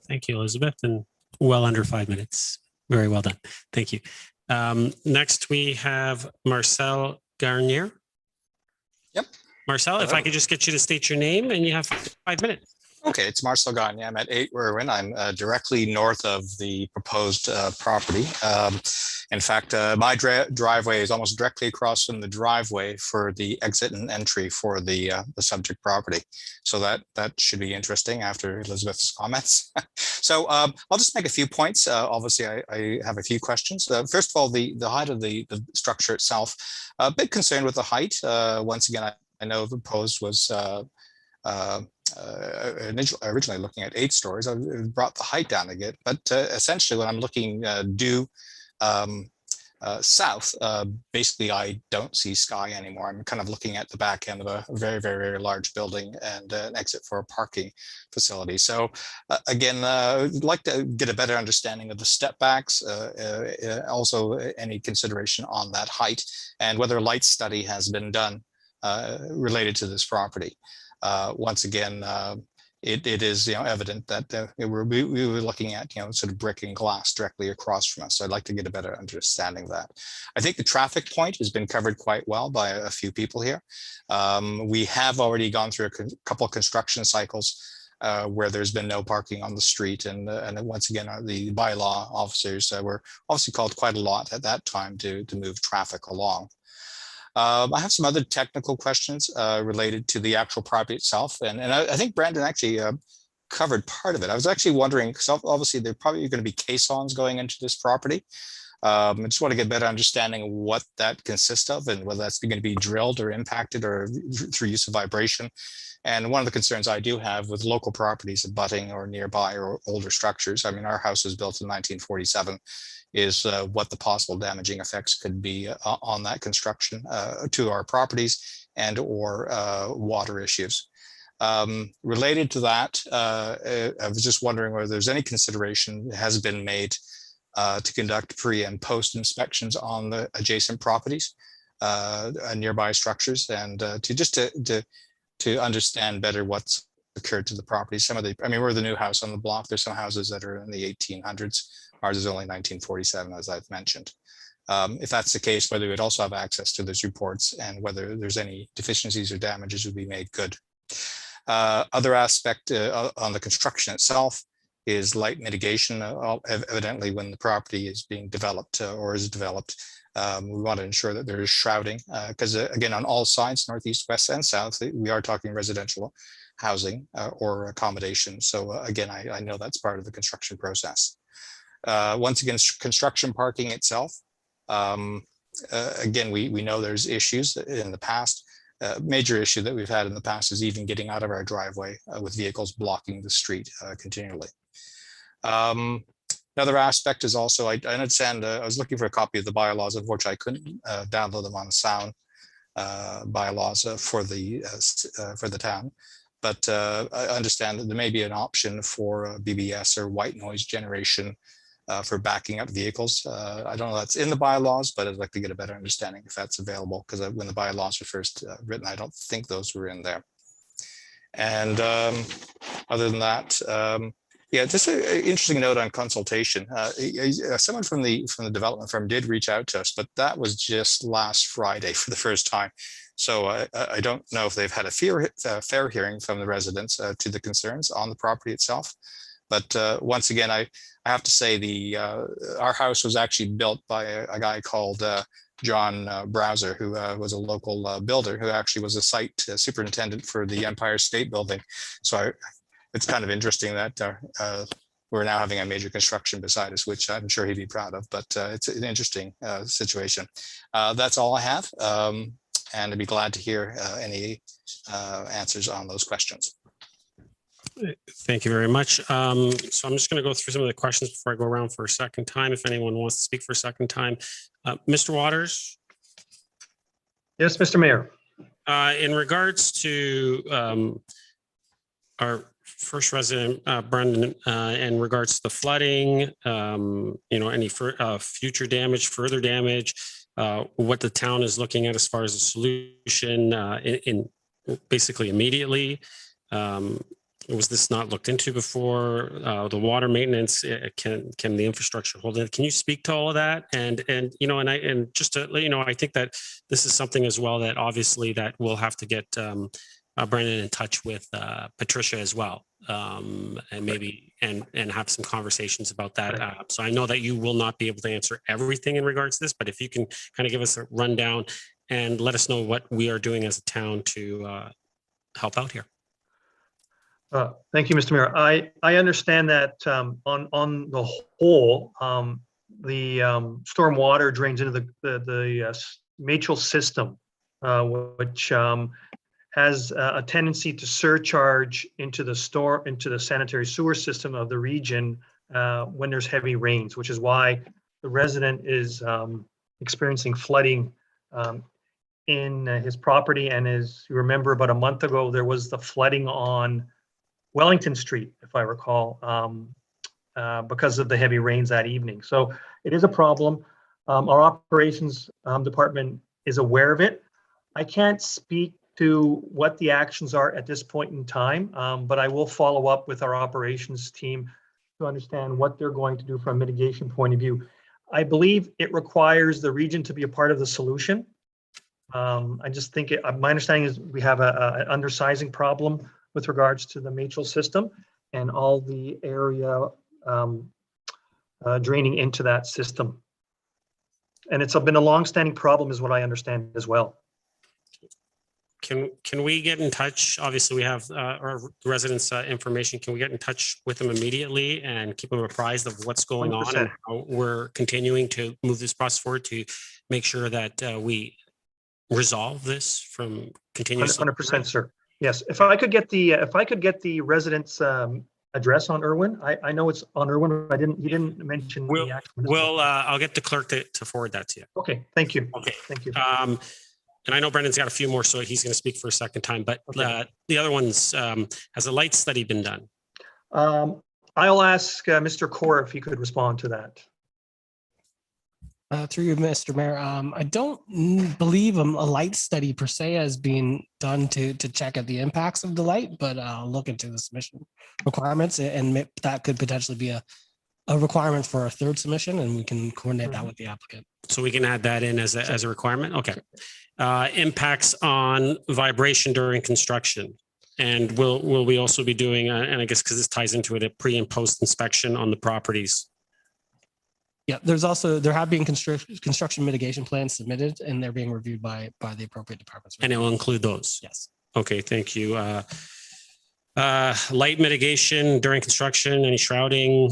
Thank you, Elizabeth, and well under 5 minutes. Very well done. Thank you. Next, we have Marcel Garnier. Yep. Marcel, if I could just get you to state your name, and you have 5 minutes. Okay, it's Marcel Gagne. I'm at 8 Irwin. I'm directly north of the proposed property. In fact, my driveway is almost directly across from the driveway for the exit and entry for the subject property. So that should be interesting after Elizabeth's comments. So I'll just make a few points. Obviously, I have a few questions. First of all, the height of the structure itself. A bit concerned with the height. Once again, I know the proposed was originally looking at 8 stories. I brought the height down a bit, but essentially when I'm looking due south, basically I don't see sky anymore. I'm kind of looking at the back end of a very, very, very large building and an exit for a parking facility. So again, I'd like to get a better understanding of the step backs, also any consideration on that height, and whether a light study has been done related to this property. Once again, it is evident that we were looking at sort of brick and glass directly across from us. So I'd like to get a better understanding of that. I think the traffic point has been covered quite well by a few people here. We have already gone through a couple of construction cycles where there's been no parking on the street, and once again the bylaw officers were obviously called quite a lot at that time to move traffic along. I have some other technical questions related to the actual property itself. And I think Brandon actually covered part of it. I was actually wondering, because obviously there are probably going to be caissons going into this property. I just want to get a better understanding of what that consists of and whether that's going to be drilled or impacted or through use of vibration. And one of the concerns I do have with local properties abutting or nearby or older structures, I mean, our house was built in 1947, is what the possible damaging effects could be on that construction to our properties and or water issues. Related to that, I was just wondering whether there's any consideration that has been made to conduct pre and post inspections on the adjacent properties, nearby structures, and to understand better what's occurred to the property. Some of the, I mean, we're the new house on the block. There's some houses that are in the 1800s. Ours is only 1947, as I've mentioned. If that's the case, whether we'd also have access to those reports and whether there's any deficiencies or damages would be made good. Other aspect on the construction itself, is light mitigation. Evidently, when the property is being developed or is developed, we want to ensure that there is shrouding because again, on all sides, northeast, west, and south, we are talking residential housing or accommodation. So again, I know that's part of the construction process. Once again, construction parking itself. Again, we know there's issues in the past. Major issue that we've had in the past is even getting out of our driveway with vehicles blocking the street continually. Another aspect is also, I understand, I was looking for a copy of the bylaws. Unfortunately, I couldn't download them on sound bylaws for the town. But I understand that there may be an option for BBS or white noise generation for backing up vehicles. I don't know if that's in the bylaws, but I'd like to get a better understanding if that's available, because when the bylaws were first written, I don't think those were in there. And other than that, yeah, just an interesting note on consultation. Someone from the development firm did reach out to us, but that was just last Friday for the first time. So I don't know if they've had a fair hearing from the residents to the concerns on the property itself. But once again, I have to say our house was actually built by a guy called John Browser, who was a local builder who actually was a site superintendent for the Empire State Building. So it's kind of interesting that we're now having a major construction beside us, which I'm sure he'd be proud of, but it's an interesting situation. That's all I have. And I'd be glad to hear any answers on those questions. Thank you very much. So I'm just going to go through some of the questions before I go around for a second time. If anyone wants to speak for a second time, Mr. Waters. Yes, Mr. Mayor. In regards to our first resident, Brendan, in regards to the flooding, any future damage, further damage, what the town is looking at as far as a solution in basically immediately. Was this not looked into before? The water maintenance, can the infrastructure hold it? Can you speak to all of that? And just to let you know, I think that this is something as well that obviously that we'll have to get Brendan in touch with Patricia as well, and maybe and have some conversations about that. So I know that you will not be able to answer everything in regards to this, but if you can kind of give us a rundown and let us know what we are doing as a town to help out here. Thank you, Mr. Mayor. I understand that on the whole, the storm water drains into the Machel system, which has a tendency to surcharge into the sanitary sewer system of the region when there's heavy rains, which is why the resident is experiencing flooding in his property. And as you remember, about a month ago, there was the flooding on Wellington Street, if I recall, because of the heavy rains that evening. So it is a problem. Our operations department is aware of it. I can't speak to what the actions are at this point in time, but I will follow up with our operations team to understand what they're going to do from a mitigation point of view. I believe it requires the region to be a part of the solution. I just think my understanding is we have an undersizing problem with regards to the Machel system and all the area draining into that system. And it's been a long-standing problem is what I understand as well. Can we get in touch? Obviously, we have our residents' information. Can we get in touch with them immediately and keep them apprised of what's going 100%. On and how we're continuing to move this process forward to make sure that we resolve this from continuous? 100%, sir. Yes, if I could get the resident's address on Irwin. I know it's on Irwin. He didn't mention the actual. I'll get the clerk to forward that to you. Okay, thank you. Okay, thank you. And I know Brendan's got a few more, so he's going to speak for a second time. But okay. The other ones, has a light study been done? I'll ask Mr. Core if he could respond to that. Through you, Mr. Mayor, I don't believe a light study per se has been done to check at the impacts of the light, but I'll look into the submission requirements, and that could potentially be a requirement for a third submission, and we can coordinate that with the applicant. So we can add that in as a requirement. Okay. Impacts on vibration during construction. And will we also be doing, and I guess because this ties into it, a pre and post inspection on the properties? Yeah, there have been construction mitigation plans submitted, and they're being reviewed by the appropriate departments. And it will include those? Yes. Okay, thank you. Light mitigation during construction, any shrouding?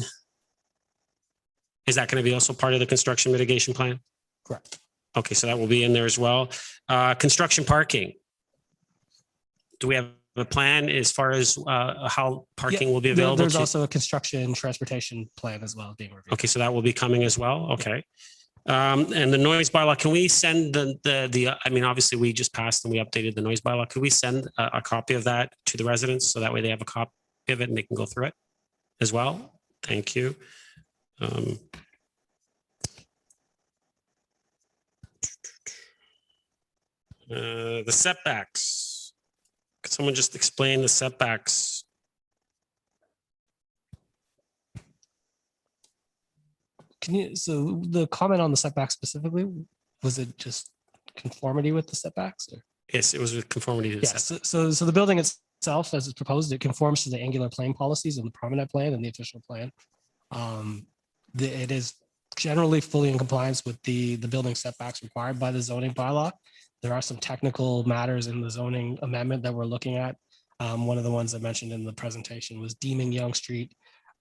Is that going to be also part of the construction mitigation plan? Correct. Okay, so that will be in there as well. Construction parking. Do we have a plan as far as how parking will be available? There's also a construction transportation plan as well being reviewed. Okay, so that will be coming as well. Okay. And the noise bylaw, can we send I mean, obviously we just passed and we updated the noise bylaw. Could we send a copy of that to the residents so that way they have a copy of it and they can go through it as well? Thank you. The setbacks. Could someone just explain the setbacks? So the comment on the setbacks specifically, was it just conformity with the setbacks? Or? Yes, it was with conformity to the Yes. setback. So the building itself, as it's proposed, it conforms to the angular plane policies and the prominent plan and the official plan. It is generally fully in compliance with the building setbacks required by the zoning bylaw. There are some technical matters in the zoning amendment that we're looking at. One of the ones I mentioned in the presentation was deeming Yonge Street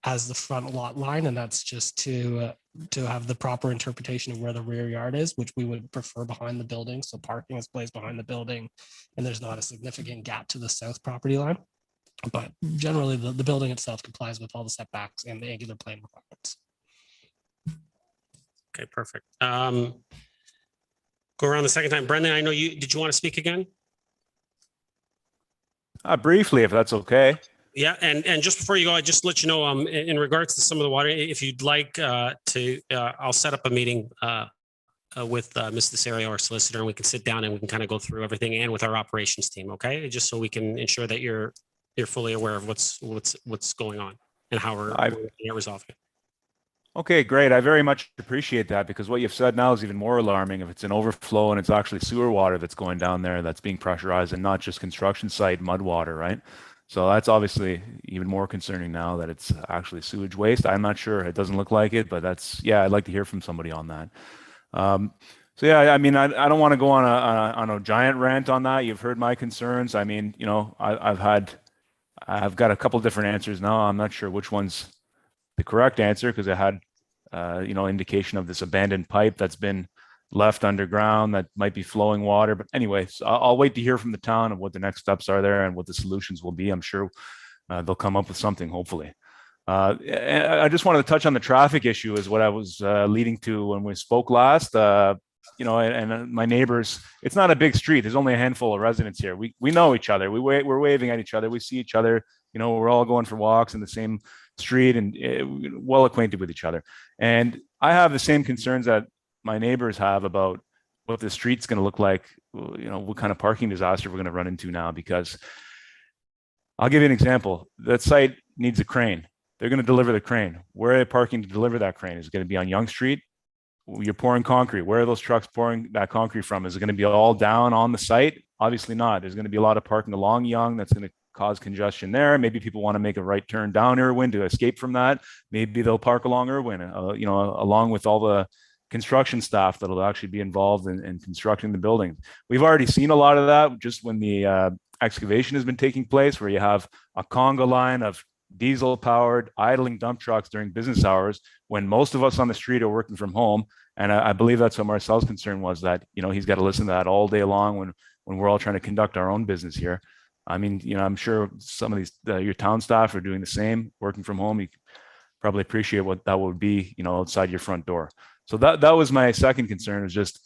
as the front lot line, and that's just to have the proper interpretation of where the rear yard is, which we would prefer behind the building. So parking is placed behind the building, and there's not a significant gap to the south property line. But generally, the building itself complies with all the setbacks and the angular plane requirements. Okay, perfect. Go around the second time. Brendan, I know did you want to speak again? Briefly, if that's okay. Yeah, and just before you go, I just let you know, in regards to some of the water, if you'd like I'll set up a meeting with Ms. Desario, our solicitor, and we can sit down and we can kind of go through everything, and with our operations team, okay? Just so we can ensure that you're fully aware of what's going on and how we're resolving it. Okay, great. I very much appreciate that, because what you've said now is even more alarming. If it's an overflow and it's actually sewer water that's going down there that's being pressurized and not just construction site mud water, right? So that's obviously even more concerning now that it's actually sewage waste. I'm not sure. It doesn't look like it, but I'd like to hear from somebody on that. So yeah, I mean, I don't want to go on a giant rant on that. You've heard my concerns. I mean, you know, I've got a couple different answers now. I'm not sure which one's the correct answer, because I had, indication of this abandoned pipe that's been left underground that might be flowing water. But anyway, so I'll wait to hear from the town of what the next steps are there and what the solutions will be. I'm sure they'll come up with something, hopefully. I just wanted to touch on the traffic issue, is what I was leading to when we spoke last. And my neighbors, it's not a big street. There's only a handful of residents here. We know each other. We're waving at each other. We see each other. You know, we're all going for walks in the same street and well acquainted with each other. And I have the same concerns that my neighbors have about what the street's going to look like, what kind of parking disaster we're going to run into now. Because I'll give you an example. That site needs a crane. They're going to deliver the crane. Where are they parking to deliver that crane? Is it going to be on Yonge Street? You're pouring concrete. Where are those trucks pouring that concrete from? Is it going to be all down on the site? Obviously not. There's going to be a lot of parking along Yonge that's going to cause congestion there. Maybe people want to make a right turn down Irwin to escape from that. Maybe they'll park along Irwin, along with all the construction staff that'll actually be involved in constructing the building. We've already seen a lot of that just when the excavation has been taking place, where you have a conga line of diesel powered idling dump trucks during business hours when most of us on the street are working from home. And I believe that's what Marcel's concern was, that, he's got to listen to that all day long when we're all trying to conduct our own business here. I mean, I'm sure some of these, your town staff are doing the same, working from home. You probably appreciate what that would be, outside your front door. So that was my second concern, is just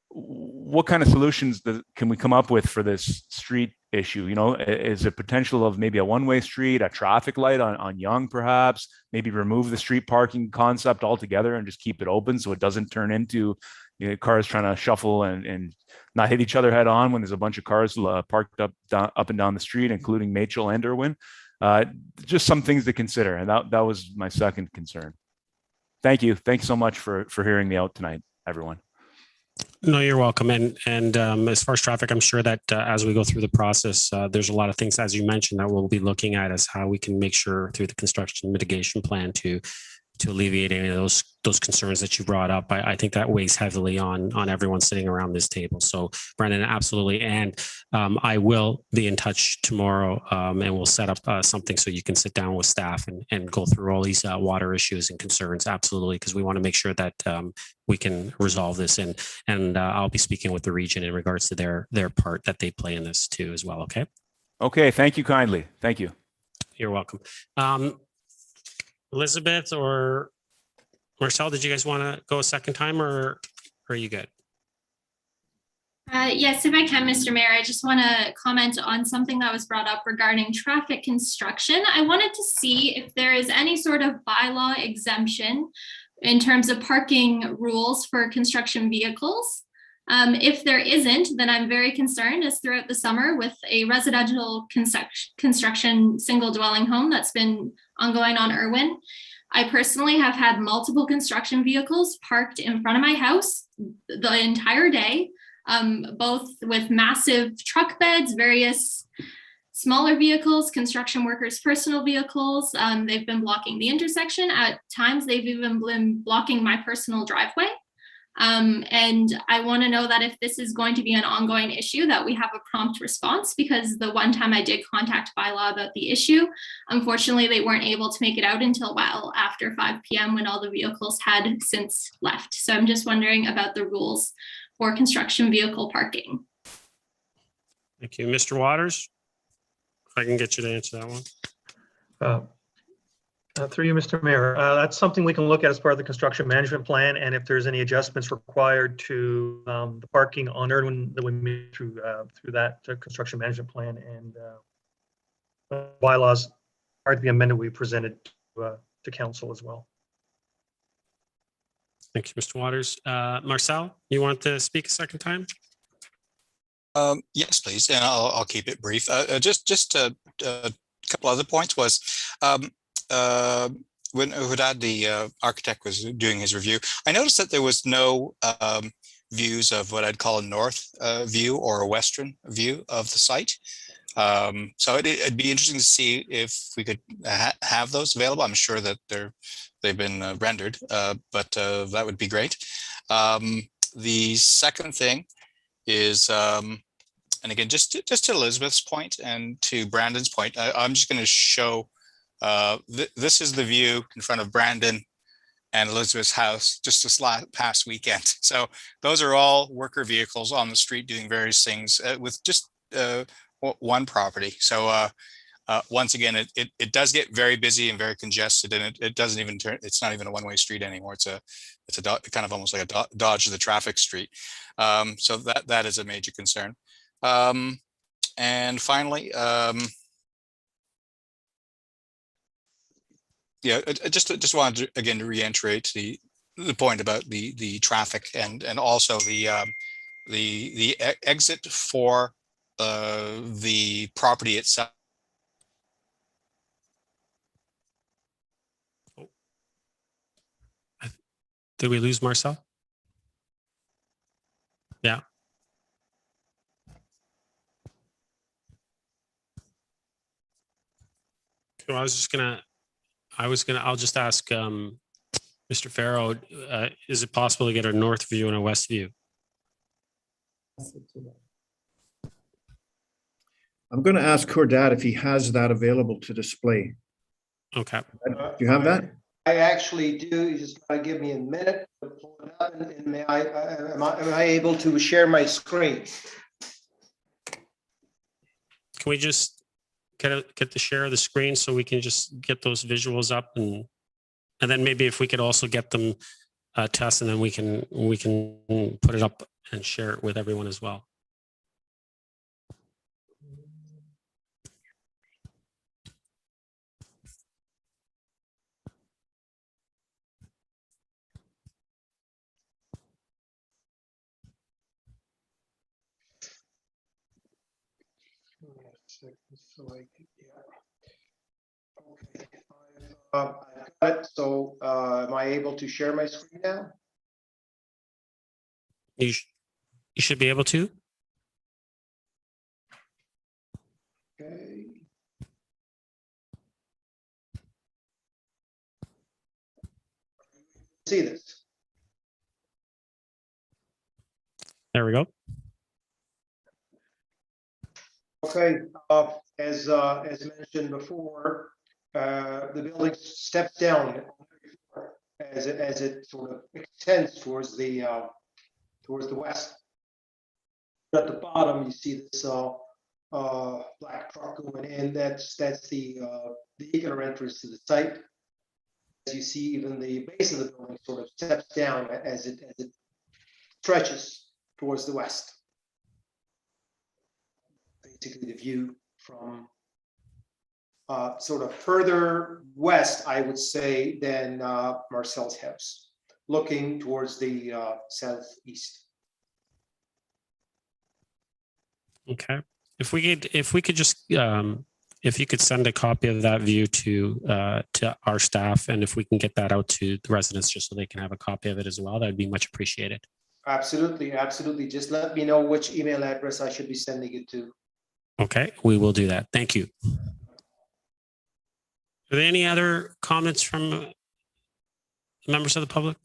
what kind of solutions can we come up with for this street issue? Is there potential of maybe a one-way street, a traffic light on Yonge, perhaps, maybe remove the street parking concept altogether and just keep it open so it doesn't turn into cars trying to shuffle and not hit each other head on when there's a bunch of cars parked up and down the street, including Machel and Irwin. Just some things to consider. And that was my second concern. Thank you. Thanks so much for hearing me out tonight, everyone. No, you're welcome. And as far as traffic, I'm sure that as we go through the process, there's a lot of things, as you mentioned, that we'll be looking at as how we can make sure through the construction mitigation plan to alleviate any of those concerns that you brought up. I think that weighs heavily on everyone sitting around this table. So Brendan, absolutely. And I will be in touch tomorrow and we'll set up something so you can sit down with staff and go through all these water issues and concerns. Absolutely. Because we want to make sure that we can resolve this. And I'll be speaking with the region in regards to their part that they play in this too as well. Okay. Okay. Thank you kindly. Thank you. You're welcome. Elizabeth or Marcel, did you guys want to go a second time or are you good? Yes, if I can, Mr. Mayor, I just want to comment on something that was brought up regarding traffic construction. I wanted to see if there is any sort of bylaw exemption in terms of parking rules for construction vehicles. If there isn't, then I'm very concerned, as throughout the summer with a residential construction single dwelling home that's been ongoing on Irwin. I personally have had multiple construction vehicles parked in front of my house the entire day, both with massive truck beds, various smaller vehicles, construction workers' personal vehicles. They've been blocking the intersection. At times, they've even been blocking my personal driveway. And I want to know that if this is going to be an ongoing issue, that we have a prompt response, because the one time I did contact Bylaw about the issue, unfortunately, they weren't able to make it out until well after 5 p.m. when all the vehicles had since left. So I'm just wondering about the rules for construction vehicle parking. Thank you. Mr. Waters, if I can get you to answer that one. Through you, Mr. Mayor, that's something we can look at as part of the construction management plan, and if there's any adjustments required to the parking on Irwin that we made through that construction management plan, and bylaws are to be amended, we presented to council as well. Thank you, Mr. Waters. Marcel, you want to speak a second time? Yes, please, and I'll keep it brief. Just a couple other points was. When Hudad, the architect, was doing his review, I noticed that there was no views of what I'd call a north view or a western view of the site. So it'd be interesting to see if we could have those available. I'm sure that they've been rendered, but that would be great. The second thing is, and again, just to Elizabeth's point and to Brandon's point, I'm just going to show. This is the view in front of Brandon and Elizabeth's house just this past weekend. So those are all worker vehicles on the street doing various things with just one property. So once again, it does get very busy and very congested, and it doesn't even turn. It's not even a one-way street anymore. It's a kind of almost like a dodge the traffic street. So that is a major concern. And finally. Yeah, I just wanted to, again, to reiterate the point about the traffic and also the exit for the property itself. Did we lose Marcel? Yeah. So I'll just ask Mr. Farrow, is it possible to get a north view and a west view? I'm going to ask Hudad if he has that available to display. Okay. Do you have that? I actually do. You just gotta give me a minute to pull it up, and am I able to share my screen? Can we just get the share of the screen so we can just get those visuals up, and then maybe if we could also get them to us, and then we can put it up and share it with everyone as well. I've got it. So am I able to share my screen now? You should be able to. Okay. See this? There we go. Okay, as mentioned before, the building steps down as it sort of extends towards the west. At the bottom, you see this black truck going in. That's the vehicular entrance to the site. As you see, even the base of the building sort of steps down as it stretches towards the west. Basically, the view from sort of further west, I would say, than Marcel's house, looking towards the southeast. Okay. If you could send a copy of that view to our staff, and if we can get that out to the residents just so they can have a copy of it as well, that'd be much appreciated. Absolutely, absolutely. Just let me know which email address I should be sending it to. Okay, we will do that. Thank you. Are there any other comments from members of the public?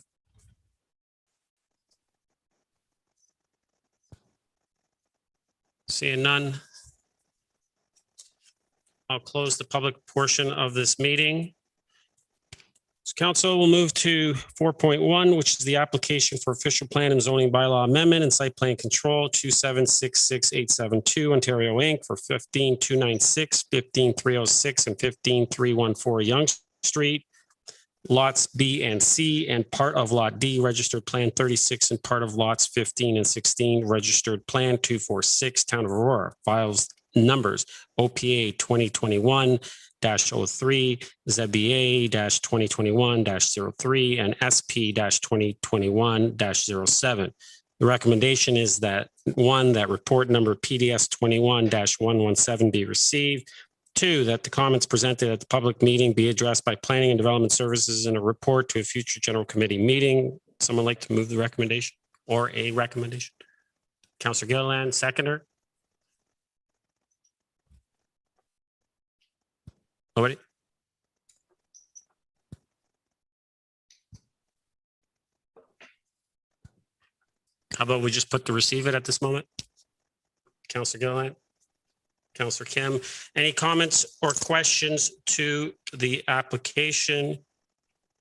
Seeing none, I'll close the public portion of this meeting. So council will move to 4.1, which is the application for official plan and zoning bylaw amendment and site plan control 2766872 Ontario Inc. for 15296, 15306, and 15314 Yonge Street. Lots B and C and part of Lot D, registered plan 36, and part of lots 15 and 16, registered plan 246, Town of Aurora. Files numbers OPA 2021-03, ZBA-2021-03, and SP-2021-07. The recommendation is that one, that report number PDS 21-117 be received. Two, that the comments presented at the public meeting be addressed by Planning and Development Services in a report to a future general committee meeting. Someone like to move the recommendation or a recommendation? Councillor Gilliland, seconder. Nobody? How about we just put to receive it at this moment? Councillor Gilliland? Councillor Kim, any comments or questions to the application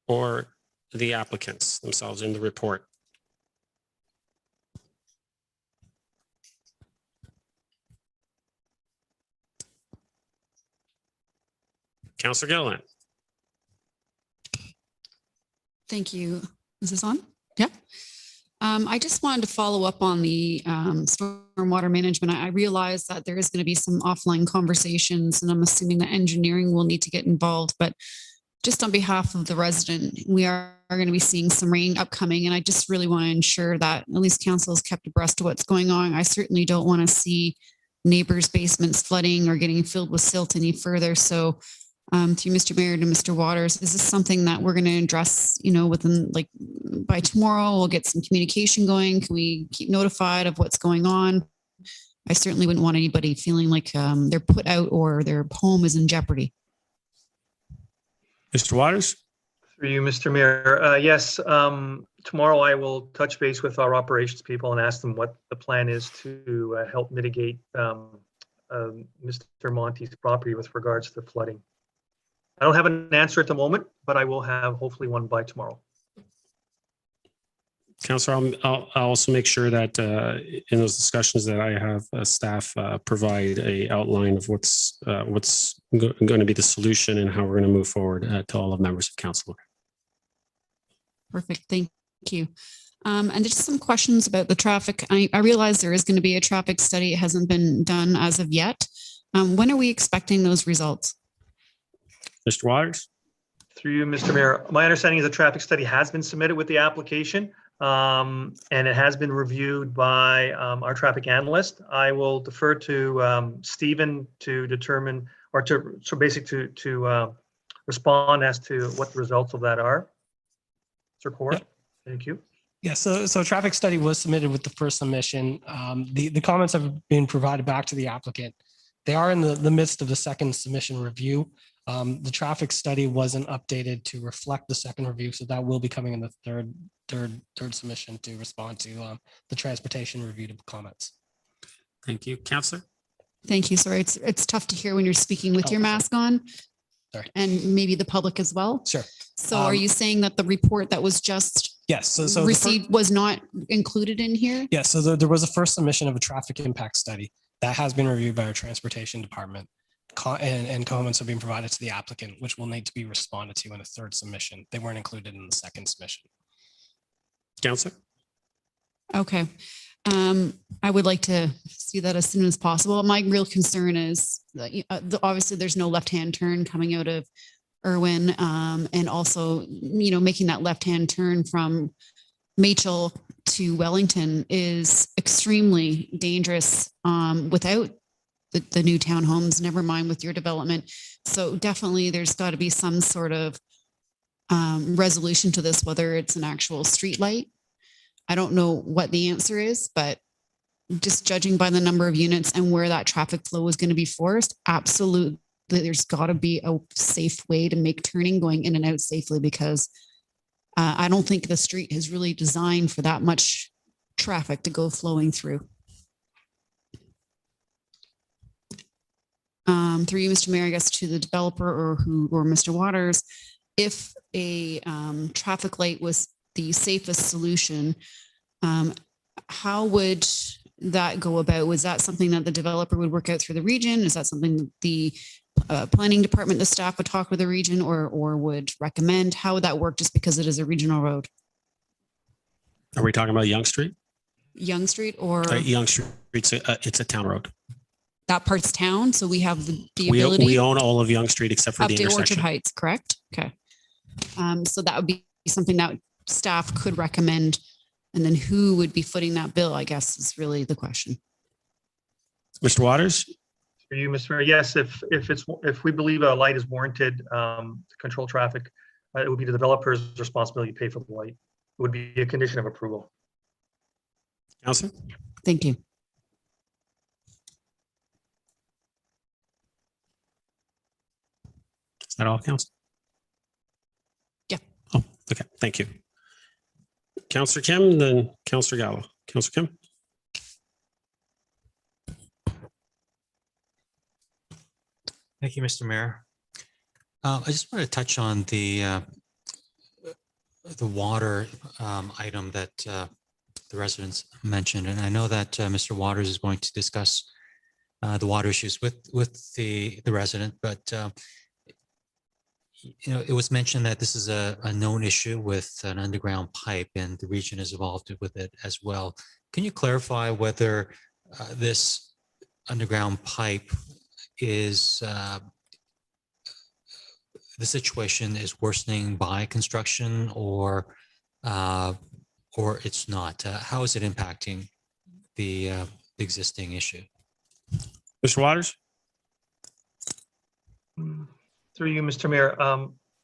or the applicants themselves in the report? Councillor Gilliland. Thank you. Is this on? Yeah. I just wanted to follow up on the stormwater management. I realize that there is going to be some offline conversations, and I'm assuming that engineering will need to get involved. But just on behalf of the resident, we are going to be seeing some rain upcoming, and I just really want to ensure that at least council is kept abreast of what's going on. I certainly don't want to see neighbors' basements flooding or getting filled with silt any further. So through Mr. Mayor to Mr. Waters, is this something that we're going to address, within by tomorrow? We'll get some communication going. Can we keep notified of what's going on? I certainly wouldn't want anybody feeling like they're put out or their home is in jeopardy. Mr. Waters? Through you, Mr. Mayor. Yes, tomorrow I will touch base with our operations people and ask them what the plan is to help mitigate Mr. Monty's property with regards to flooding. I don't have an answer at the moment, but I will have hopefully one by tomorrow. Councillor, I'll also make sure that in those discussions that I have staff provide a outline of what's going to be the solution and how we're going to move forward to all of members of council. Perfect. Thank you. And just some questions about the traffic. I realize there is going to be a traffic study. It hasn't been done as of yet. When are we expecting those results? Mr. Waters? Through you, Mr. Mayor. My understanding is the traffic study has been submitted with the application, and it has been reviewed by our traffic analyst. I will defer to Stephen to determine, or to respond as to what the results of that are. Sir Cora, thank you. Yeah, so a traffic study was submitted with the first submission. The comments have been provided back to the applicant. They are in the midst of the second submission review. The traffic study wasn't updated to reflect the second review, so that will be coming in the third submission to respond to the transportation review comments. Thank you. Counselor? Thank you. Sorry, it's tough to hear when you're speaking with your mask on. Sorry. And maybe the public as well. Sure. So are you saying that the report that was just Yes. So received was not included in here? Yes. So there was a first submission of a traffic impact study that has been reviewed by our transportation department. And comments are being provided to the applicant, which will need to be responded to in a third submission. They weren't included in the second submission. Counselor? Okay. I would like to see that as soon as possible. My real concern is that obviously there's no left-hand turn coming out of Irwin, and also, making that left-hand turn from Machel to Wellington is extremely dangerous without the new townhomes, never mind with your development. So definitely there's got to be some sort of resolution to this, whether it's an actual street light. I don't know what the answer is, but just judging by the number of units and where that traffic flow is going to be forced, absolutely, there's got to be a safe way to make turning going in and out safely, because I don't think the street is really designed for that much traffic to go flowing through. Through you, Mr. Mayor, I guess to the developer or Mr. Waters, if a traffic light was the safest solution, how would that go about? Was that something that the developer would work out through the region? Is that something that the planning department, the staff would talk with the region or would recommend? How would that work just because it is a regional road? Are we talking about Yonge Street? Yonge Street or? Yonge Street, it's a town road. That part's town, so we have the We ability own all of Yonge Street except for up the to Orchard intersection. Heights, correct? Okay. So that would be something that staff could recommend. And then who would be footing that bill, I guess, is really the question. Mr. Waters? For you, Mr. Mayor, yes, if we believe a light is warranted to control traffic, it would be the developer's responsibility to pay for the light. It would be a condition of approval. Counselor? Thank you. Is that all, Counselor? Yeah. Oh, okay. Thank you. Counselor Kim, then Counselor Gallo. Counselor Kim? Thank you, Mr. Mayor. I just want to touch on the water item that the residents mentioned, and I know that Mr. Waters is going to discuss the water issues with the resident, but it was mentioned that this is a known issue with an underground pipe, and the region is involved with it as well. Can you clarify whether this underground pipe is the situation is worsening by construction, or it's not? How is it impacting the existing issue? Mr. Waters? Through you, Mr. Mayor,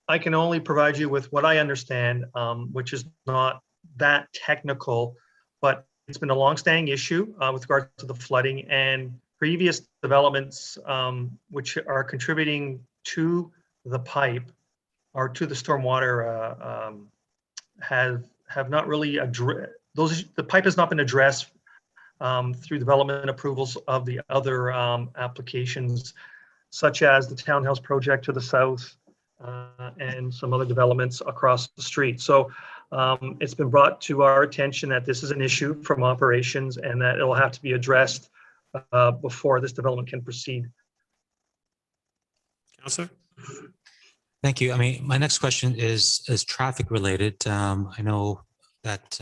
I can only provide you with what I understand, which is not that technical, but it's been a longstanding issue with regard to the flooding, and previous developments which are contributing to the pipe or to the stormwater have not really addressed those. The pipe has not been addressed through development approvals of the other applications, such as the townhouse project to the south and some other developments across the street. So it's been brought to our attention that this is an issue from operations and that it'll have to be addressed before this development can proceed. Counselor? Thank you. I mean, my next question is traffic related. I know that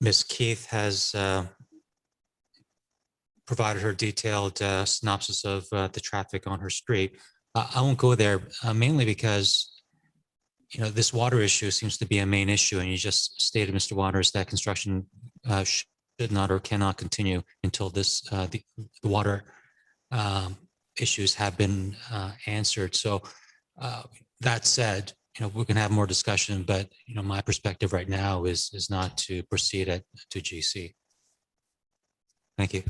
Ms. Keith has provided her detailed synopsis of the traffic on her street. I won't go there mainly because this water issue seems to be a main issue, and you just stated, Mr. Waters, that construction should not or cannot continue until this the water issues have been answered. So that said, we can have more discussion, but, my perspective right now is not to proceed to GC. Thank you.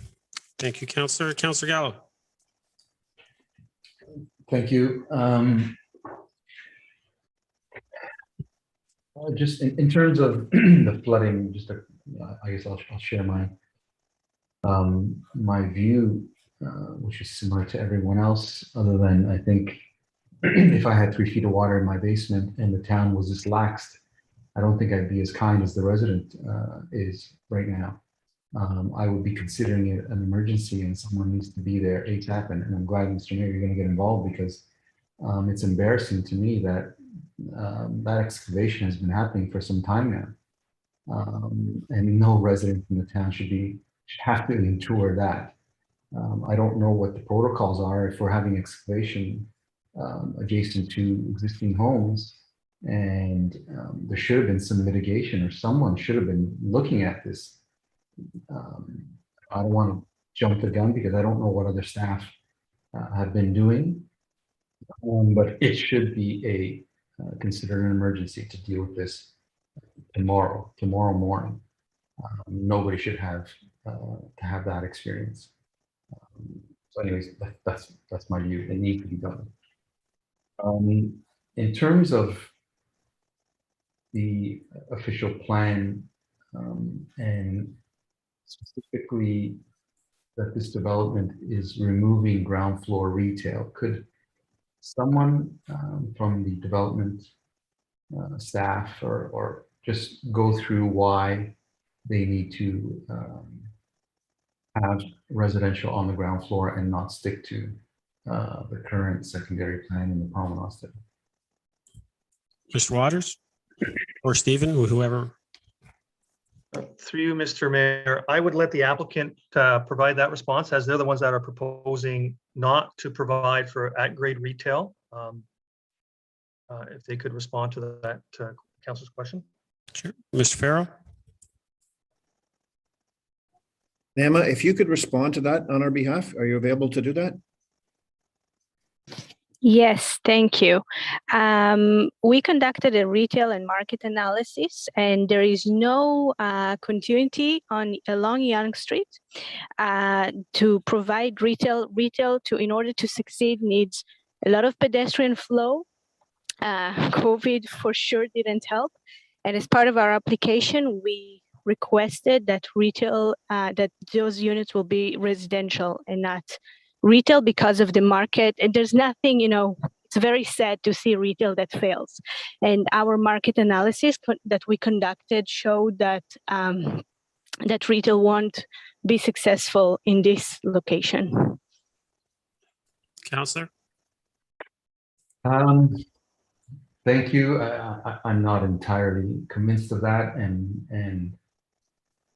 Thank you, Councillor. Councillor Gallo. Thank you. Just in terms of the flooding, I guess I'll share my view, which is similar to everyone else, other than I think if I had 3 feet of water in my basement and the town was just laxed, I don't think I'd be as kind as the resident is right now. I would be considering it an emergency and someone needs to be there ASAP. And I'm glad, Mr. Mayor, you're going to get involved, because it's embarrassing to me that that excavation has been happening for some time now. And no resident in the town should have to endure that. I don't know what the protocols are if we're having excavation adjacent to existing homes, and there should have been some mitigation, or someone should have been looking at this. I don't want to jump the gun because I don't know what other staff have been doing, but it should be considered an emergency to deal with this tomorrow morning. Nobody should have to have that experience. So anyways, that's my view. It needs to be done. In terms of the official plan, and specifically that this development is removing ground floor retail, could someone from the development staff or just go through why they need to have residential on the ground floor and not stick to the current secondary plan in the promenade study? Mr. Waters or Stephen, whoever. Through you, Mr. Mayor, I would let the applicant provide that response, as they're the ones that are proposing not to provide for at-grade retail. If they could respond to that council's question. Sure. Mr. Farrell. Emma, if you could respond to that on our behalf, are you available to do that? Yes, thank you. We conducted a retail and market analysis, and there is no continuity along Yonge Street. To provide retail in order to succeed needs a lot of pedestrian flow. COVID for sure didn't help, and as part of our application, we requested that that those units will be residential and not retail because of the market. And there's nothing, it's very sad to see retail that fails. And our market analysis that we conducted showed that that retail won't be successful in this location. Councillor. Thank you. I'm not entirely convinced of that, and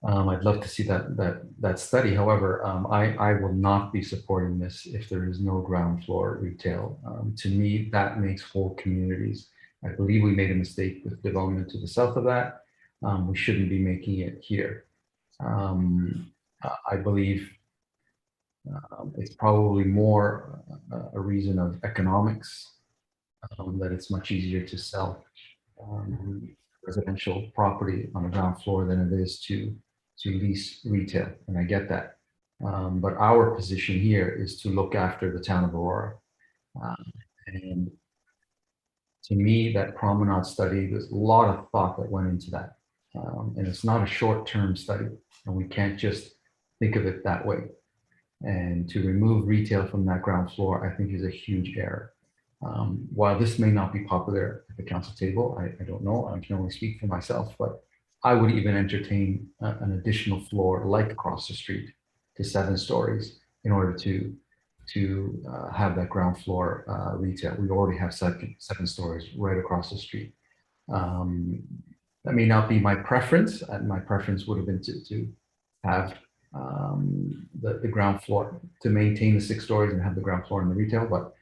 I'd love to see that study. However, I will not be supporting this if there is no ground floor retail. To me, that makes whole communities. I believe we made a mistake with development to the south of that. We shouldn't be making it here. I believe it's probably more a reason of economics, that it's much easier to sell residential property on the ground floor than it is to lease retail, and I get that. But our position here is to look after the town of Aurora. And to me, that promenade study, there's a lot of thought that went into that. And it's not a short-term study, and we can't just think of it that way. And to remove retail from that ground floor, I think is a huge error. While this may not be popular at the council table, I don't know, I can only speak for myself, but I would even entertain an additional floor like across the street to 7 stories in order to have that ground floor retail. We already have 7 stories right across the street. That may not be my preference. My preference would have been to have the ground floor, to maintain the 6 stories and have the ground floor in the retail. But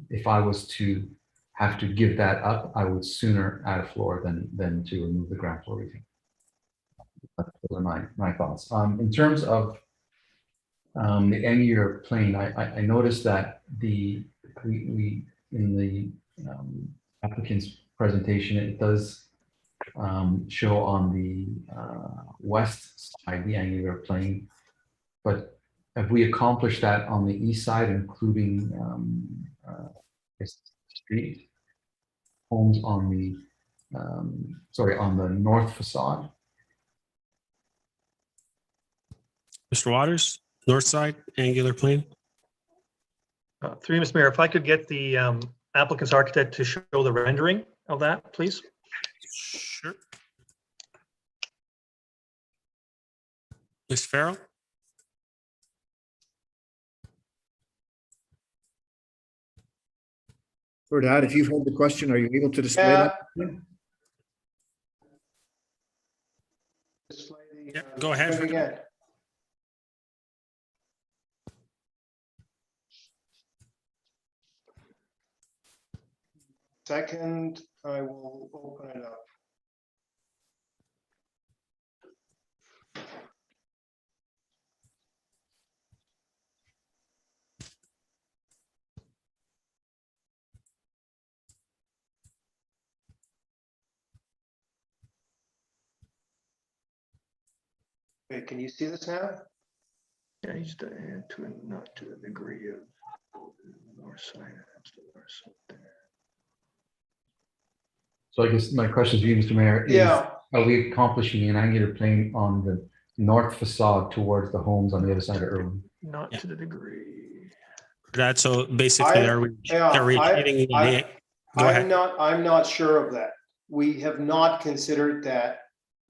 if I was to have to give that up, I would sooner add a floor than to remove the ground floor retail. Those are my thoughts. In terms of the angular plane, I noticed that we in the applicant's presentation, it does show on the west side the angular plane, but have we accomplished that on the east side, including street homes on the on the north facade? Mr. Waters, north side, angular plane. Through you, Mr. Mayor, if I could get the applicant's architect to show the rendering of that, please. Sure. Ms. Farrell? Bernard, if you've heard the question, are you able to display Yeah. that? Yeah, go ahead. Again. Second, I will open it up. Okay, can you see this now? Yeah, he's to not to the degree of north side. So I guess my question to you, Mr. Mayor, is are we accomplishing an angular plane on the north facade towards the homes on the other side of Irwin? Not to the degree. That, so basically, are we achieving the? Go ahead. I'm not sure of that. We have not considered that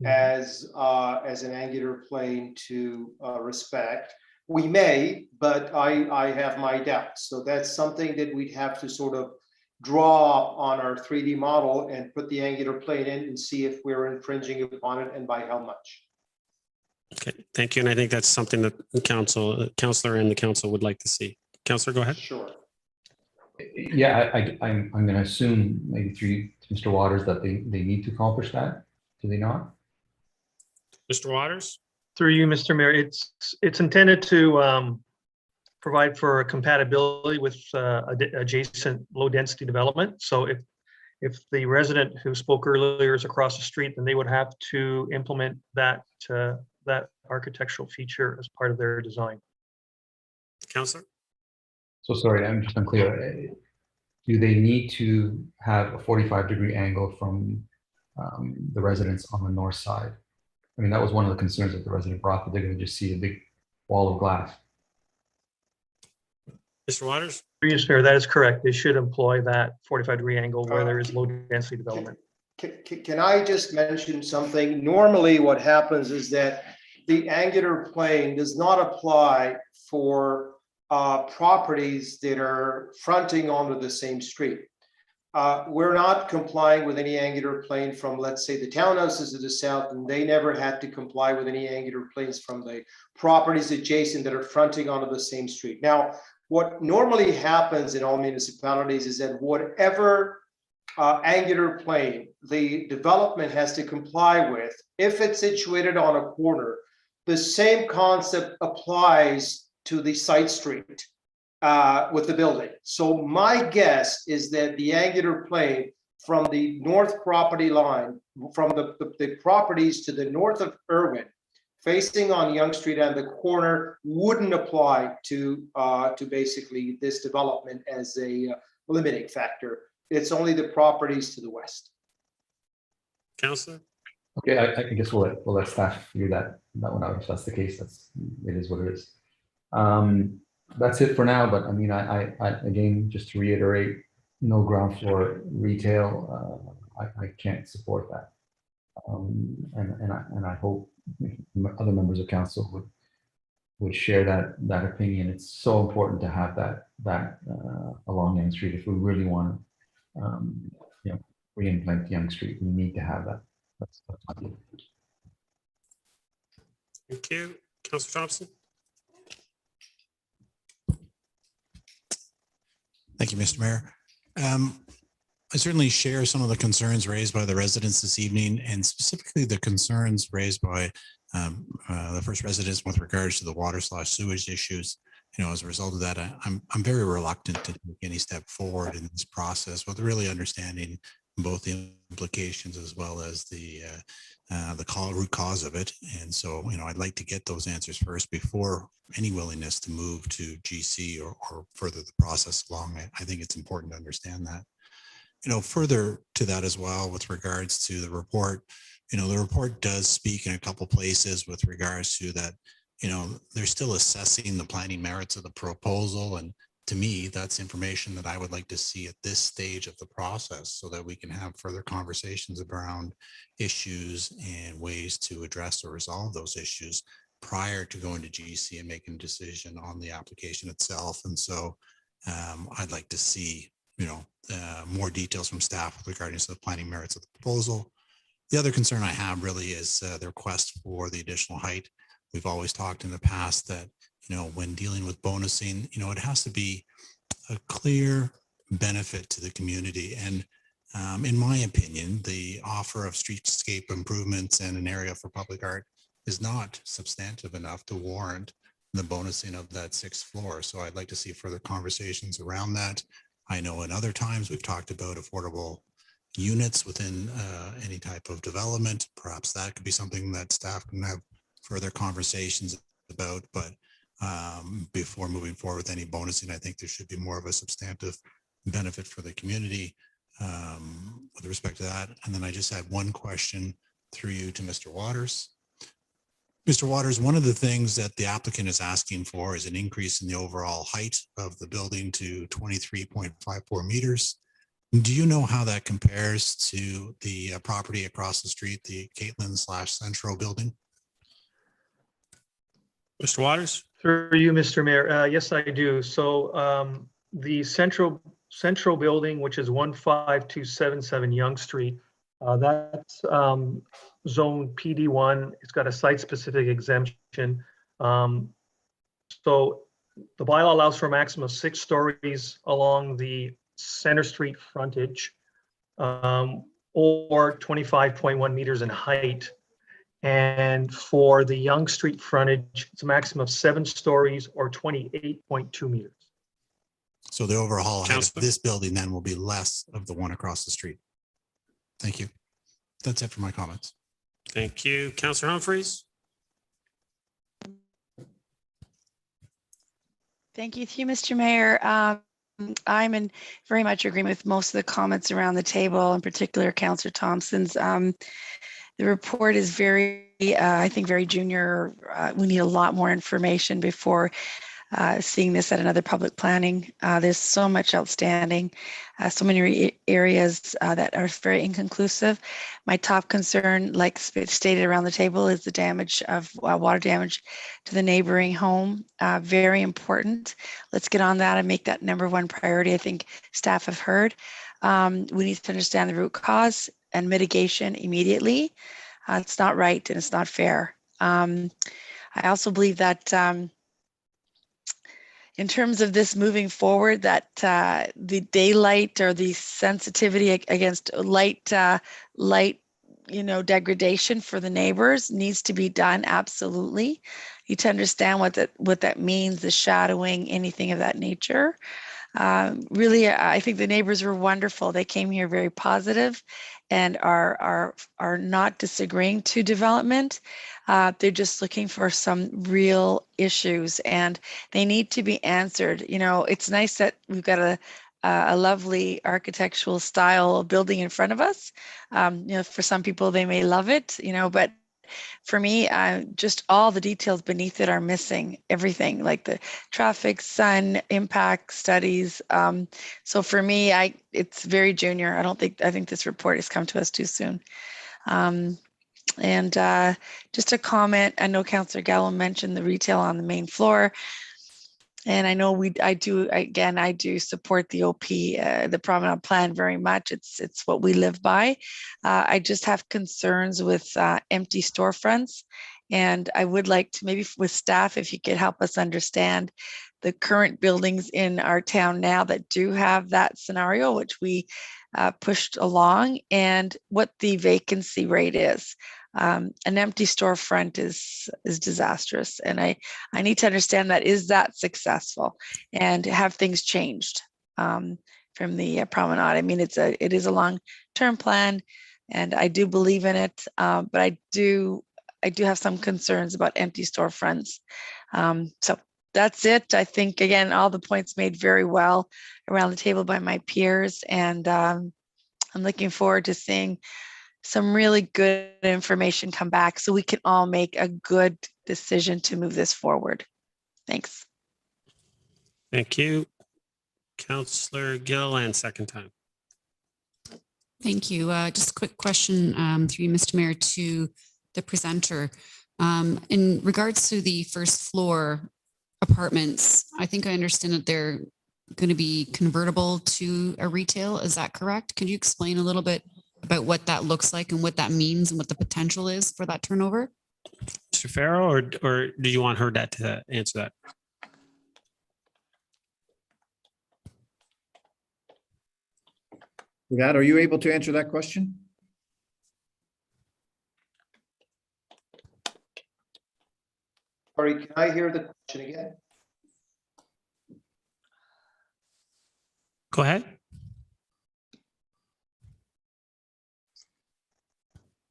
as an angular plane to respect. We may, but I have my doubts. So that's something that we'd have to sort of draw on our 3D model and put the angular plane in and see if we're infringing upon it and by how much. Okay, thank you. And I think that's something that the counselor and the council would like to see. Counselor, go ahead. Sure. Yeah, I'm going to assume maybe through Mr. Waters that they need to accomplish that. Do they not? Mr. Waters? Through you, Mr. Mayor, it's intended to provide for compatibility with adjacent low density development. So if the resident who spoke earlier is across the street, then they would have to implement that architectural feature as part of their design. Counselor? So sorry, I'm just unclear. Do they need to have a 45-degree angle from the residents on the north side? I mean, that was one of the concerns that the resident brought, that they're going to just see a big wall of glass. Mr. Waters? Mr. Mayor, that is correct. They should employ that 45-degree angle where there is low density development. Can I just mention something? Normally what happens is that the angular plane does not apply for properties that are fronting onto the same street. We're not complying with any angular plane from, let's say, the townhouses to the south, and they never had to comply with any angular planes from the properties adjacent that are fronting onto the same street. Now, what normally happens in all municipalities is that whatever angular plane the development has to comply with, if it's situated on a corner, the same concept applies to the side street with the building. So my guess is that the angular plane from the north property line, from the properties to the north of Irwin, facing on Yonge Street and the corner, wouldn't apply to basically this development as a limiting factor. It's only the properties to the west. Counselor? Okay, I guess we'll let staff figure that one out. If that's the case, it is what it is. That's it for now. But I mean, I again, just to reiterate, no ground floor retail. I can't support that. And I hope other members of council would share that opinion. It's so important to have that along Yonge Street if we really want to re-implement Yonge Street. We need to have that. That's Thank you. Councilor Thompson? Thank you, Mr. Mayor. I certainly share some of the concerns raised by the residents this evening, and specifically the concerns raised by the first residents with regards to the water/sewage issues. as a result of that, I'm very reluctant to take any step forward in this process with really understanding both the implications as well as the root cause of it. And so, I'd like to get those answers first before any willingness to move to GC or further the process along. I think it's important to understand that. Further to that as well, with regards to the report, the report does speak in a couple places with regards to that, they're still assessing the planning merits of the proposal. And to me, that's information that I would like to see at this stage of the process so that we can have further conversations around issues and ways to address or resolve those issues prior to going to GC and making a decision on the application itself. And so I'd like to see, more details from staff regarding the planning merits of the proposal. The other concern I have really is the request for the additional height. We've always talked in the past that, when dealing with bonusing, it has to be a clear benefit to the community. And in my opinion, the offer of streetscape improvements and an area for public art is not substantive enough to warrant the bonusing of that 6th floor. So I'd like to see further conversations around that. I know in other times we've talked about affordable units within any type of development. Perhaps that could be something that staff can have further conversations about. But before moving forward with any bonusing, I think there should be more of a substantive benefit for the community with respect to that. And then I just had one question through you to Mr. Waters. Mr. Waters, one of the things that the applicant is asking for is an increase in the overall height of the building to 23.54 meters. Do you know how that compares to the property across the street, the Caitlin/Central building? Mr. Waters? Through you, Mr. Mayor. Yes, I do. So the central building, which is 15277 Yonge Street, that's zone PD1. It's got a site-specific exemption. So the bylaw allows for a maximum of 6 stories along the Center Street frontage, or 25.1 meters in height. And for the Yonge Street frontage, it's a maximum of 7 stories or 28.2 meters. So the overall height of this building then will be less of the one across the street. Thank you. That's it for my comments. Thank you. Councillor Humphreys? Thank you, Mr. Mayor. I'm in very much agreement with most of the comments around the table, in particular, Councillor Thompson's. The report is very, I think, very junior. We need a lot more information before seeing this at another public planning. There's so much outstanding, so many areas that are very inconclusive. My top concern, like stated around the table, is the damage of water damage to the neighboring home. Very important. Let's get on that and make that #1 priority. I think staff have heard. We need to understand the root cause and mitigation immediately. It's not right and it's not fair. I also believe that in terms of this moving forward, that the daylight or the sensitivity against light, degradation for the neighbors needs to be done. Absolutely, you need to understand what that means, the shadowing, anything of that nature. Really, I think the neighbors were wonderful. They came here very positive and are not disagreeing to development. They're just looking for some real issues and they need to be answered. It's nice that we've got a lovely architectural style building in front of us. For some people, they may love it, but for me, just all the details beneath it are missing. Everything like the traffic, sun, impact studies. So for me, it's very junior. I think this report has come to us too soon. And just a comment, I know Councillor Gallo mentioned the retail on the main floor. And I know I do support the OP, the Promenade Plan very much. It's what we live by. I just have concerns with empty storefronts. And I would like to maybe with staff, if you could help us understand the current buildings in our town now that do have that scenario, which we pushed along, and what the vacancy rate is. An empty storefront is disastrous, and I need to understand that. Is that successful, and have things changed from the promenade? I mean, it is a long-term plan, and I do believe in it, but I do have some concerns about empty storefronts. So that's it. I think, again, all the points made very well around the table by my peers, and I'm looking forward to seeing some really good information come back so we can all make a good decision to move this forward. Thanks. Thank you. Councillor Gill, and second time. Thank you. Just a quick question through you, Mr. Mayor, to the presenter. In regards to the first floor apartments, I think I understand that they're going to be convertible to a retail. Is that correct? Could you explain a little bit about what that looks like and what that means and what the potential is for that turnover? Mr. Farrow, or do you want her to answer that? Brad, are you able to answer that question? Sorry, can I hear the question again? Go ahead.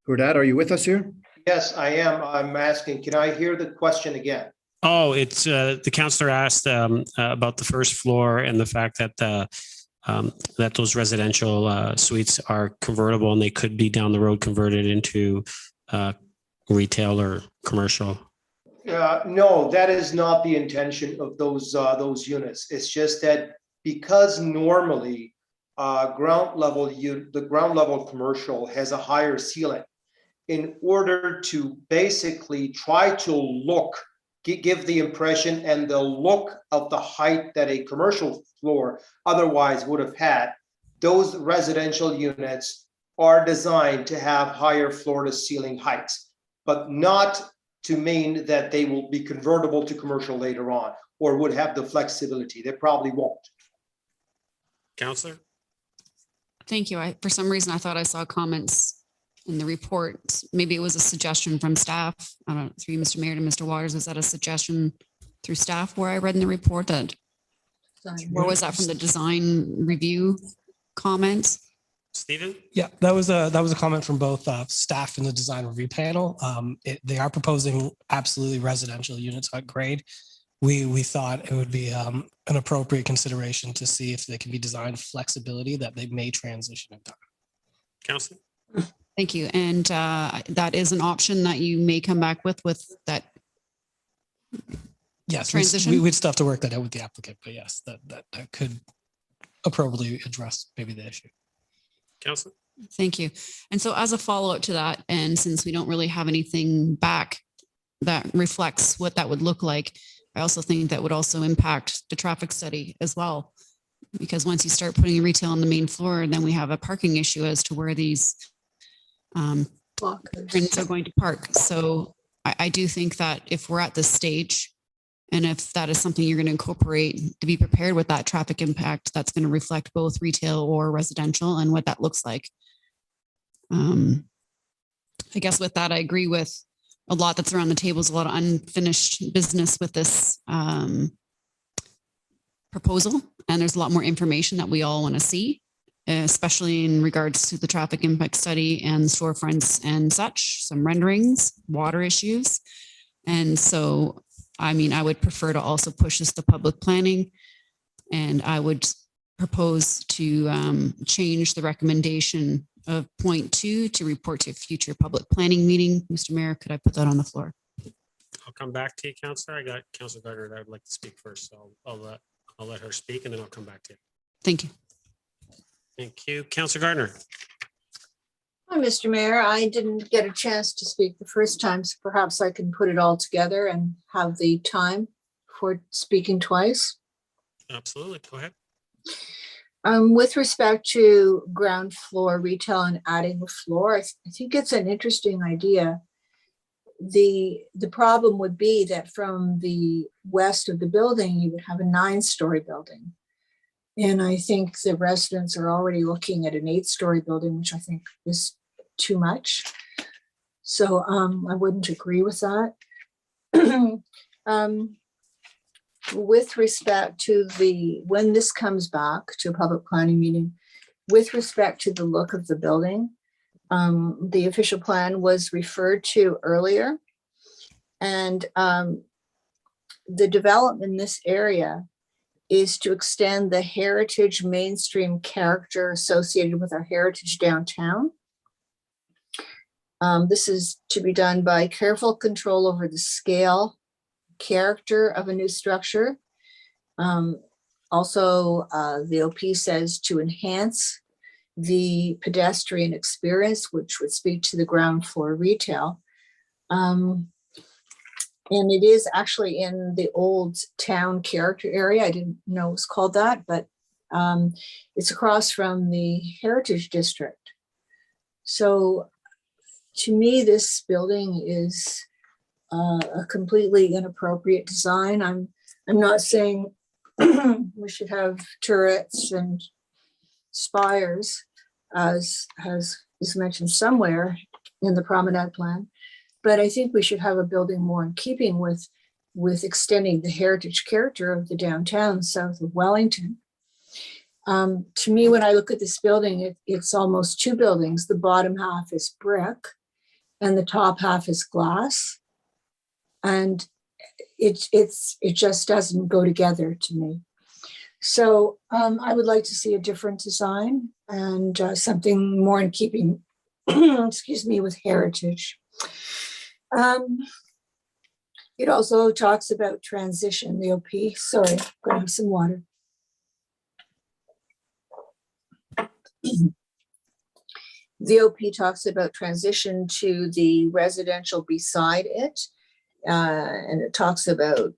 Gordad, are you with us here? Yes, I am. I'm asking, can I hear the question again? Oh, it's the councillor asked about the first floor and the fact that that those residential suites are convertible and they could be down the road converted into retail or commercial. No, that is not the intention of those units. It's just that because normally the ground level commercial has a higher ceiling. In order to basically try to give the impression and the look of the height that a commercial floor otherwise would have had, those residential units are designed to have higher floor to ceiling heights, but not to mean that they will be convertible to commercial later on or would have the flexibility. They probably won't. Councillor? Thank you. For some reason, I thought I saw comments in the report. Maybe it was a suggestion from staff. I don't know, through Mr. Mayor to Mr. Waters, was that a suggestion through staff where I read in the report that, or was that from the design review comments? Stephen? Yeah, that was a comment from both staff and the design review panel. They are proposing absolutely residential units at grade. We thought it would be an appropriate consideration to see if they can be designed flexibility that they may transition in time. Councillor? Thank you. And that is an option that you may come back with that. Yes, transition. we'd still have to work that out with the applicant, but yes, that could appropriately address maybe the issue. Councillor? Thank you. And so as a follow-up to that, and since we don't really have anything back that reflects what that would look like, I also think that would also impact the traffic study as well. Because once you start putting retail on the main floor, then we have a parking issue as to where these friends are going to park. So I do think that if we're at this stage, and if that is something you're going to incorporate, to be prepared with that traffic impact, that's going to reflect both retail or residential and what that looks like. I guess with that, I agree with a lot that's around the table. Is a lot of unfinished business with this proposal, and there's a lot more information that we all want to see, especially in regards to the traffic impact study and storefronts and such, some renderings, water issues. And so, I mean, I would prefer to also push this to public planning, and I would propose to change the recommendation of point 2 to report to a future public planning meeting. Mr. Mayor, could I put that on the floor? I'll come back to you, Councillor. I got Councillor Gardner that I would like to speak first, so I'll let her speak and then I'll come back to you. Thank you. Thank you. Councillor Gardner. Hi, Mr. Mayor. I didn't get a chance to speak the first time, so perhaps I can put it all together and have the time for speaking twice. Absolutely. Go ahead. With respect to ground floor retail and adding a floor, I think it's an interesting idea. The problem would be that from the west of the building, you would have a 9-story building. And I think the residents are already looking at an 8-story building, which I think is too much. So I wouldn't agree with that. With respect to when this comes back to a public planning meeting, with respect to the look of the building, the official plan was referred to earlier. And the development in this area is to extend the heritage mainstream character associated with our heritage downtown. This is to be done by careful control over the scale, character of a new structure. Also, the OP says to enhance the pedestrian experience, which would speak to the ground floor retail. And it is actually in the old town character area. I didn't know it was called that, but it's across from the Heritage District. So to me, this building is a completely inappropriate design. I'm not saying we should have turrets and spires, as is mentioned somewhere in the promenade plan, but I think we should have a building more in keeping with extending the heritage character of the downtown south of Wellington. To me, when I look at this building, it's almost two buildings. The bottom half is brick and the top half is glass. And it just doesn't go together to me. So I would like to see a different design and something more in keeping, excuse me, with heritage. It also talks about transition, the OP. Sorry, I'm going to have some water. The OP talks about transition to the residential beside it. And it talks about,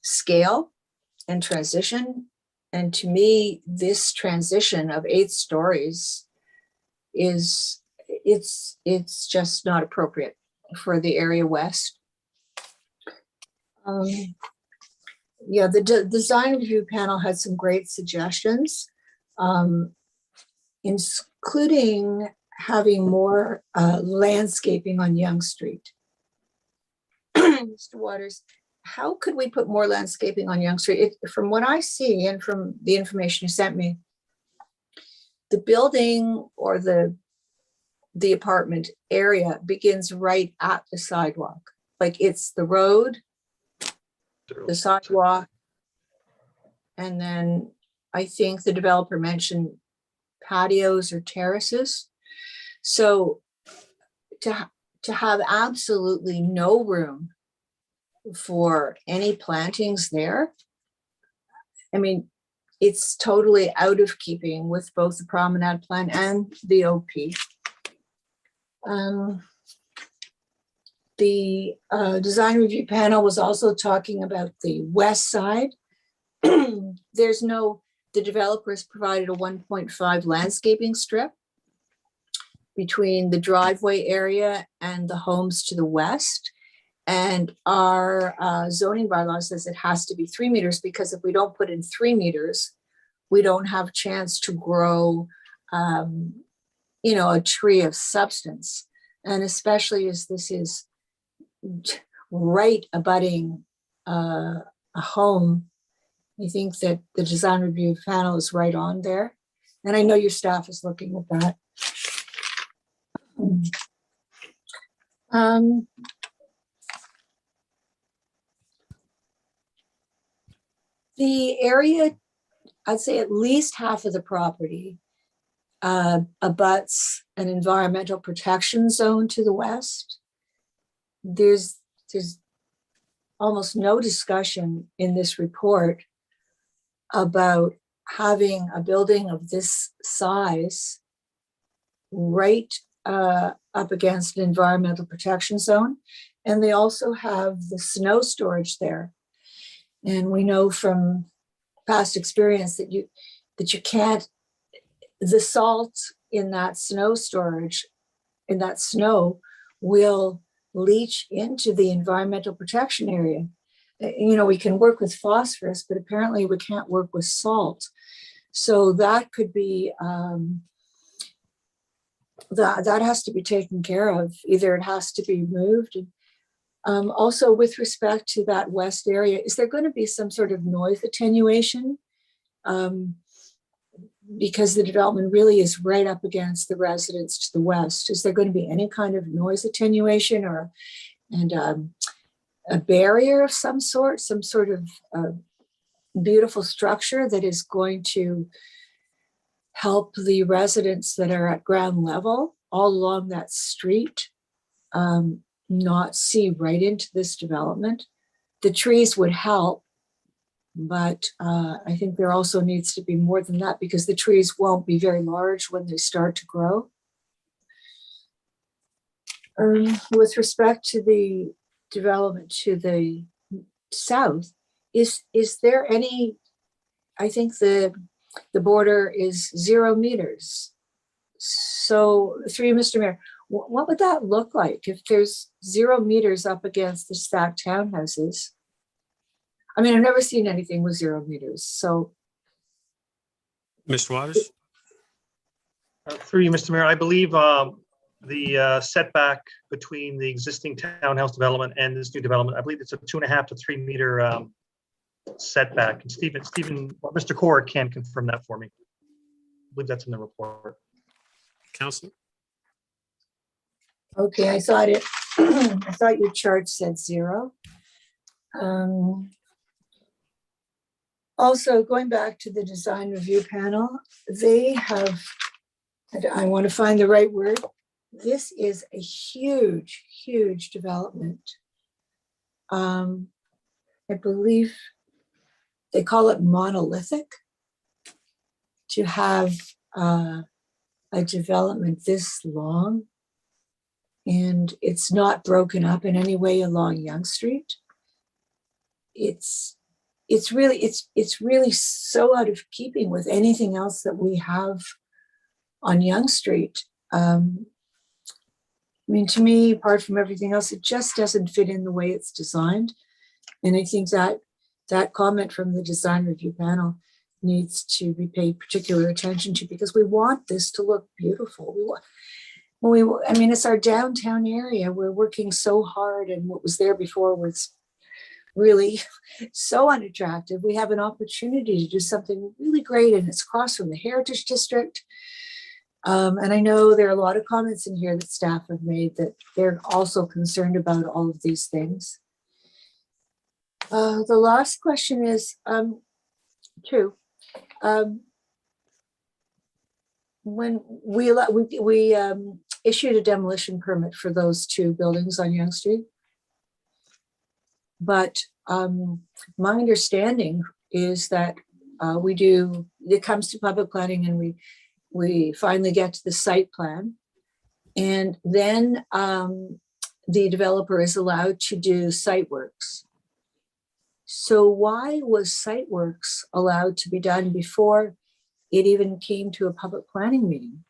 scale and transition. And to me, this transition of 8 stories it's just not appropriate for the area west. The design review panel had some great suggestions, including having more landscaping on Yonge Street. Mr. Waters, how could we put more landscaping on Yonge Street? From what I see and from the information you sent me, the building or the apartment area begins right at the sidewalk. Like it's the road, the sidewalk, and then I think the developer mentioned patios or terraces. So to have absolutely no room for any plantings there, I mean, it's totally out of keeping with both the promenade plan and the OP. The design review panel was also talking about the west side. The developers provided a 1.5 landscaping strip between the driveway area and the homes to the west. And our zoning bylaw says it has to be 3 meters, because if we don't put in 3 meters, we don't have a chance to grow, a tree of substance. And especially as this is right abutting a home, I think that the design review panel is right on there. And I know your staff is looking at that. The area, I'd say at least half of the property abuts an environmental protection zone to the west. There's almost no discussion in this report about having a building of this size right up against an environmental protection zone. And they also have the snow storage there. And we know from past experience that you can't, the salt in that snow storage, in that snow, will leach into the environmental protection area. We can work with phosphorus, but apparently we can't work with salt. So that could be that has to be taken care of. Either it has to be moved. Also, with respect to that west area, is there going to be some sort of noise attenuation? Because the development really is right up against the residents to the west. Is there going to be any kind of noise attenuation or a barrier of some sort of beautiful structure that is going to help the residents that are at ground level all along that street not see right into this development? The trees would help, but I think there also needs to be more than that, because the trees won't be very large when they start to grow. With respect to the development to the south, is there any, I think the border is 0 meters. So through Mr. Mayor, what would that look like if there's 0 meters up against the stacked townhouses? I mean, I've never seen anything with 0 meters. So, Mr. Waters? Through you, Mr. Mayor, I believe the setback between the existing townhouse development and this new development, I believe it's a 2.5 to 3 meter setback. And Stephen, Mr. Core can confirm that for me. I believe that's in the report. Councilor? okay, I thought I thought your chart said 0. Also, going back to the design review panel, they have, I want to find the right word. This is a huge, huge development. I believe they call it monolithic, to have a development this long, and it's not broken up in any way along Yonge Street. It's really so out of keeping with anything else that we have on Yonge Street. I mean, to me, apart from everything else, it just doesn't fit in the way it's designed. And I think that comment from the design review panel needs to be paid particular attention to, because we want this to look beautiful. I mean, it's our downtown area. We're working so hard, and what was there before was really so unattractive. We have an opportunity to do something really great, and it's across from the Heritage District. And I know there are a lot of comments in here that staff have made that they're also concerned about all of these things. The last question is, true. When we issued a demolition permit for those 2 buildings on Yonge Street, but my understanding is that it comes to public planning, and we finally get to the site plan, and then the developer is allowed to do site works. So why was site works allowed to be done before it even came to a public planning meeting?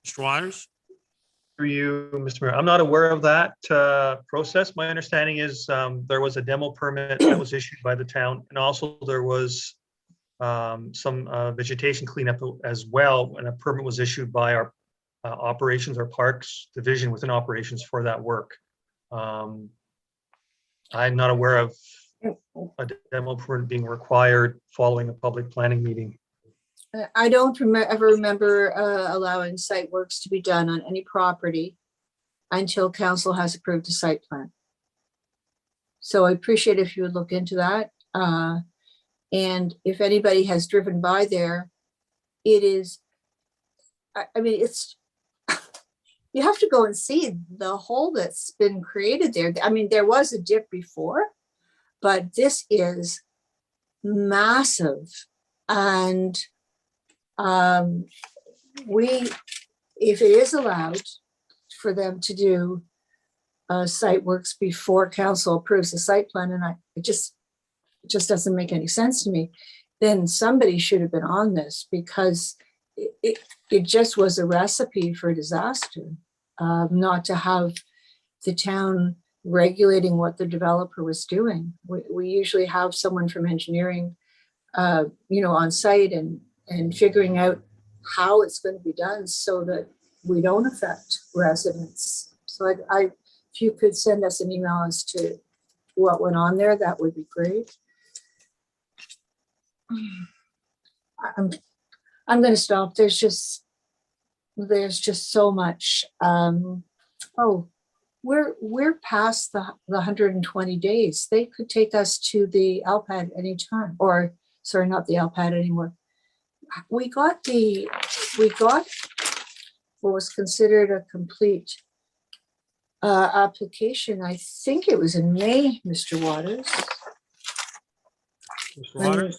Mr. Waters? Through you, Mr. Mayor, I'm not aware of that process. My understanding is there was a demo permit that was issued by the town, and also there was some vegetation cleanup as well, and a permit was issued by our operations, our parks division within operations for that work. I'm not aware of a demo permit being required following a public planning meeting. I don't ever remember allowing site works to be done on any property until council has approved a site plan. So I appreciate if you would look into that. And if anybody has driven by there, it is, I mean, it's, you have to go and see the hole that's been created there. I mean, there was a dip before, but this is massive. And if it is allowed for them to do site works before council approves the site plan, and it just doesn't make any sense to me, then somebody should have been on this, because it just was a recipe for disaster, not to have the town regulating what the developer was doing. We usually have someone from engineering, on site and figuring out how it's going to be done so that we don't affect residents. So if you could send us an email as to what went on there, that would be great. I'm going to stop. There's just so much. Oh, we're past the 120 days. They could take us to the LPAD anytime, or sorry, not the LPAD anymore. We got what was considered a complete application. I think it was in May, Mr. Waters. Mr. Waters?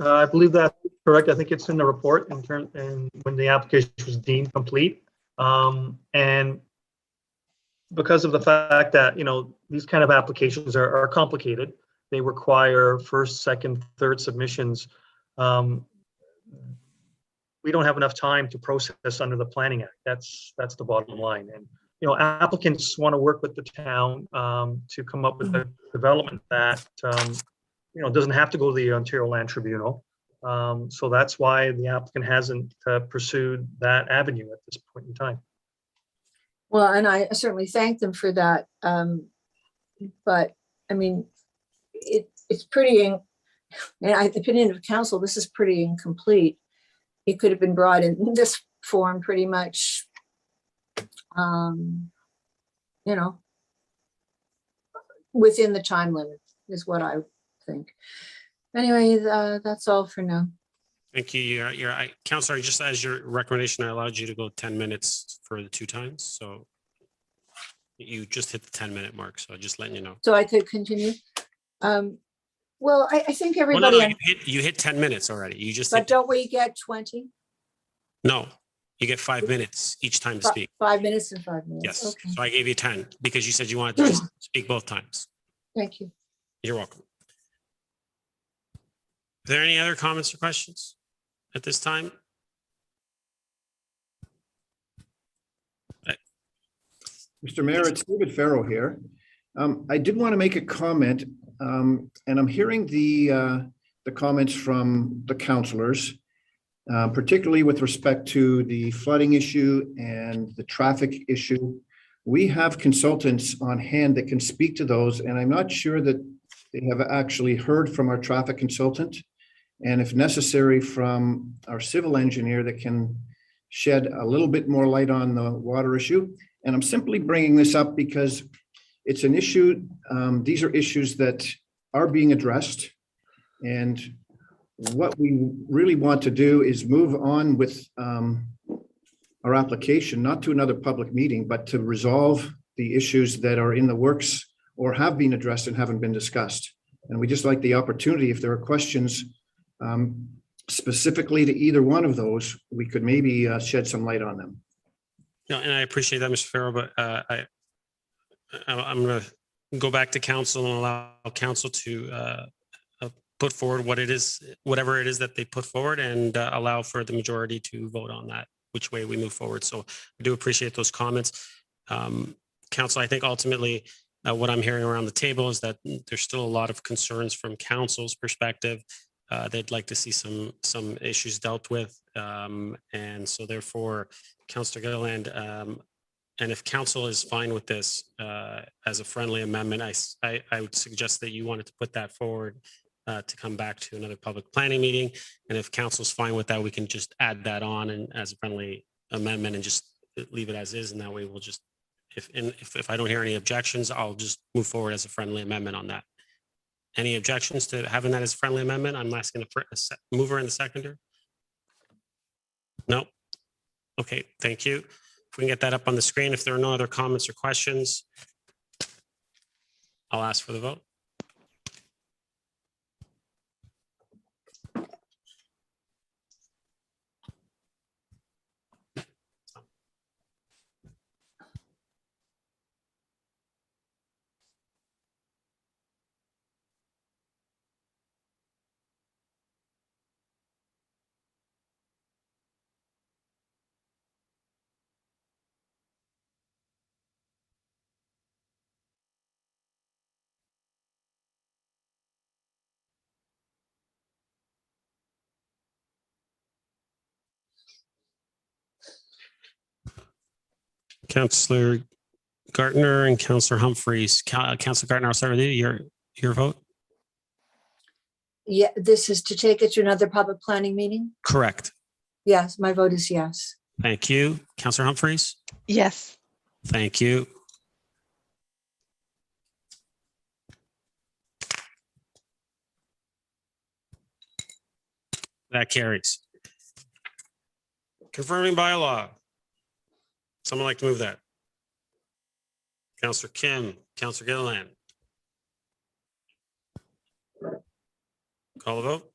I believe that's correct. I think it's in the report and when the application was deemed complete. And because of the fact that, these kind of applications are complicated, they require first, second, third submissions. We don't have enough time to process under the Planning Act. That's the bottom line. And, applicants want to work with the town to come up with a development that, doesn't have to go to the Ontario Land Tribunal. So that's why the applicant hasn't pursued that avenue at this point in time. Well, and I certainly thank them for that. But I mean, it's pretty, in the opinion of council, this is pretty incomplete. It could have been brought in this form pretty much, within the time limit is what I think. Anyway, that's all for now. Thank you. Counselor, just as your recommendation, I allowed you to go 10 minutes for the 2 times. So you just hit the 10-minute mark. So just letting you know. So I could continue. Well, I think Well, everybody. no, you hit 10 minutes already. You just. But don't we get 20? No, you get 5 minutes each time to speak. 5 minutes and 5 minutes. Yes. Okay. So I gave you 10 because you said you wanted to just speak both times. Thank you. You're welcome. Are there any other comments or questions at this time? Mr. Mayor, it's David Farrow here. I did want to make a comment, and I'm hearing the comments from the councillors, particularly with respect to the flooding issue and the traffic issue. We have consultants on hand that can speak to those, and I'm not sure that they have actually heard from our traffic consultant, and if necessary, from our civil engineer that can shed a little bit more light on the water issue. And I'm simply bringing this up because it's an issue. These are issues that are being addressed. And what we really want to do is move on with our application, not to another public meeting, but to resolve the issues that are in the works or have been addressed and haven't been discussed. And we just like the opportunity, if there are questions specifically to either one of those, we could maybe shed some light on them. No, and I appreciate that, Mr. Farrow, but I'm going to go back to council and allow council to put forward whatever it is that they put forward, and allow for the majority to vote on that, which way we move forward. So I do appreciate those comments. Council, I think ultimately what I'm hearing around the table is that there's still a lot of concerns from council's perspective. They'd like to see some issues dealt with. And so therefore, Councillor Gilliland, and if council is fine with this as a friendly amendment, I would suggest that you wanted to put that forward to come back to another public planning meeting. And if council's fine with that, we can just add that on and as a friendly amendment and just leave it as is. And that way we'll just, if I don't hear any objections, I'll just move forward as a friendly amendment on that. Any objections to having that as a friendly amendment? I'm asking a mover and the seconder. No. Okay, thank you. If we can get that up on the screen, if there are no other comments or questions, I'll ask for the vote. Councillor Gartner and Councillor Humphreys. Councillor Gartner, I'll start with you. Your vote? Yeah, this is to take it to another public planning meeting? Correct. Yes, my vote is yes. Thank you. Councillor Humphreys? Yes. Thank you. That carries. Confirming bylaw. Someone like to move that? Councillor Kim, Councillor Gilliland. Call the vote.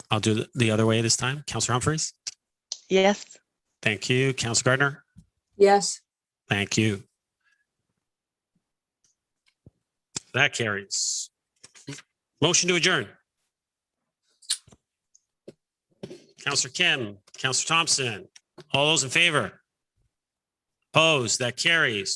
I'll do the other way this time. Councillor Humphreys? Yes. Thank you. Councillor Gardner? Yes. Thank you. That carries. Motion to adjourn. Councillor Kim, Councillor Thompson, all those in favor? Opposed? That carries.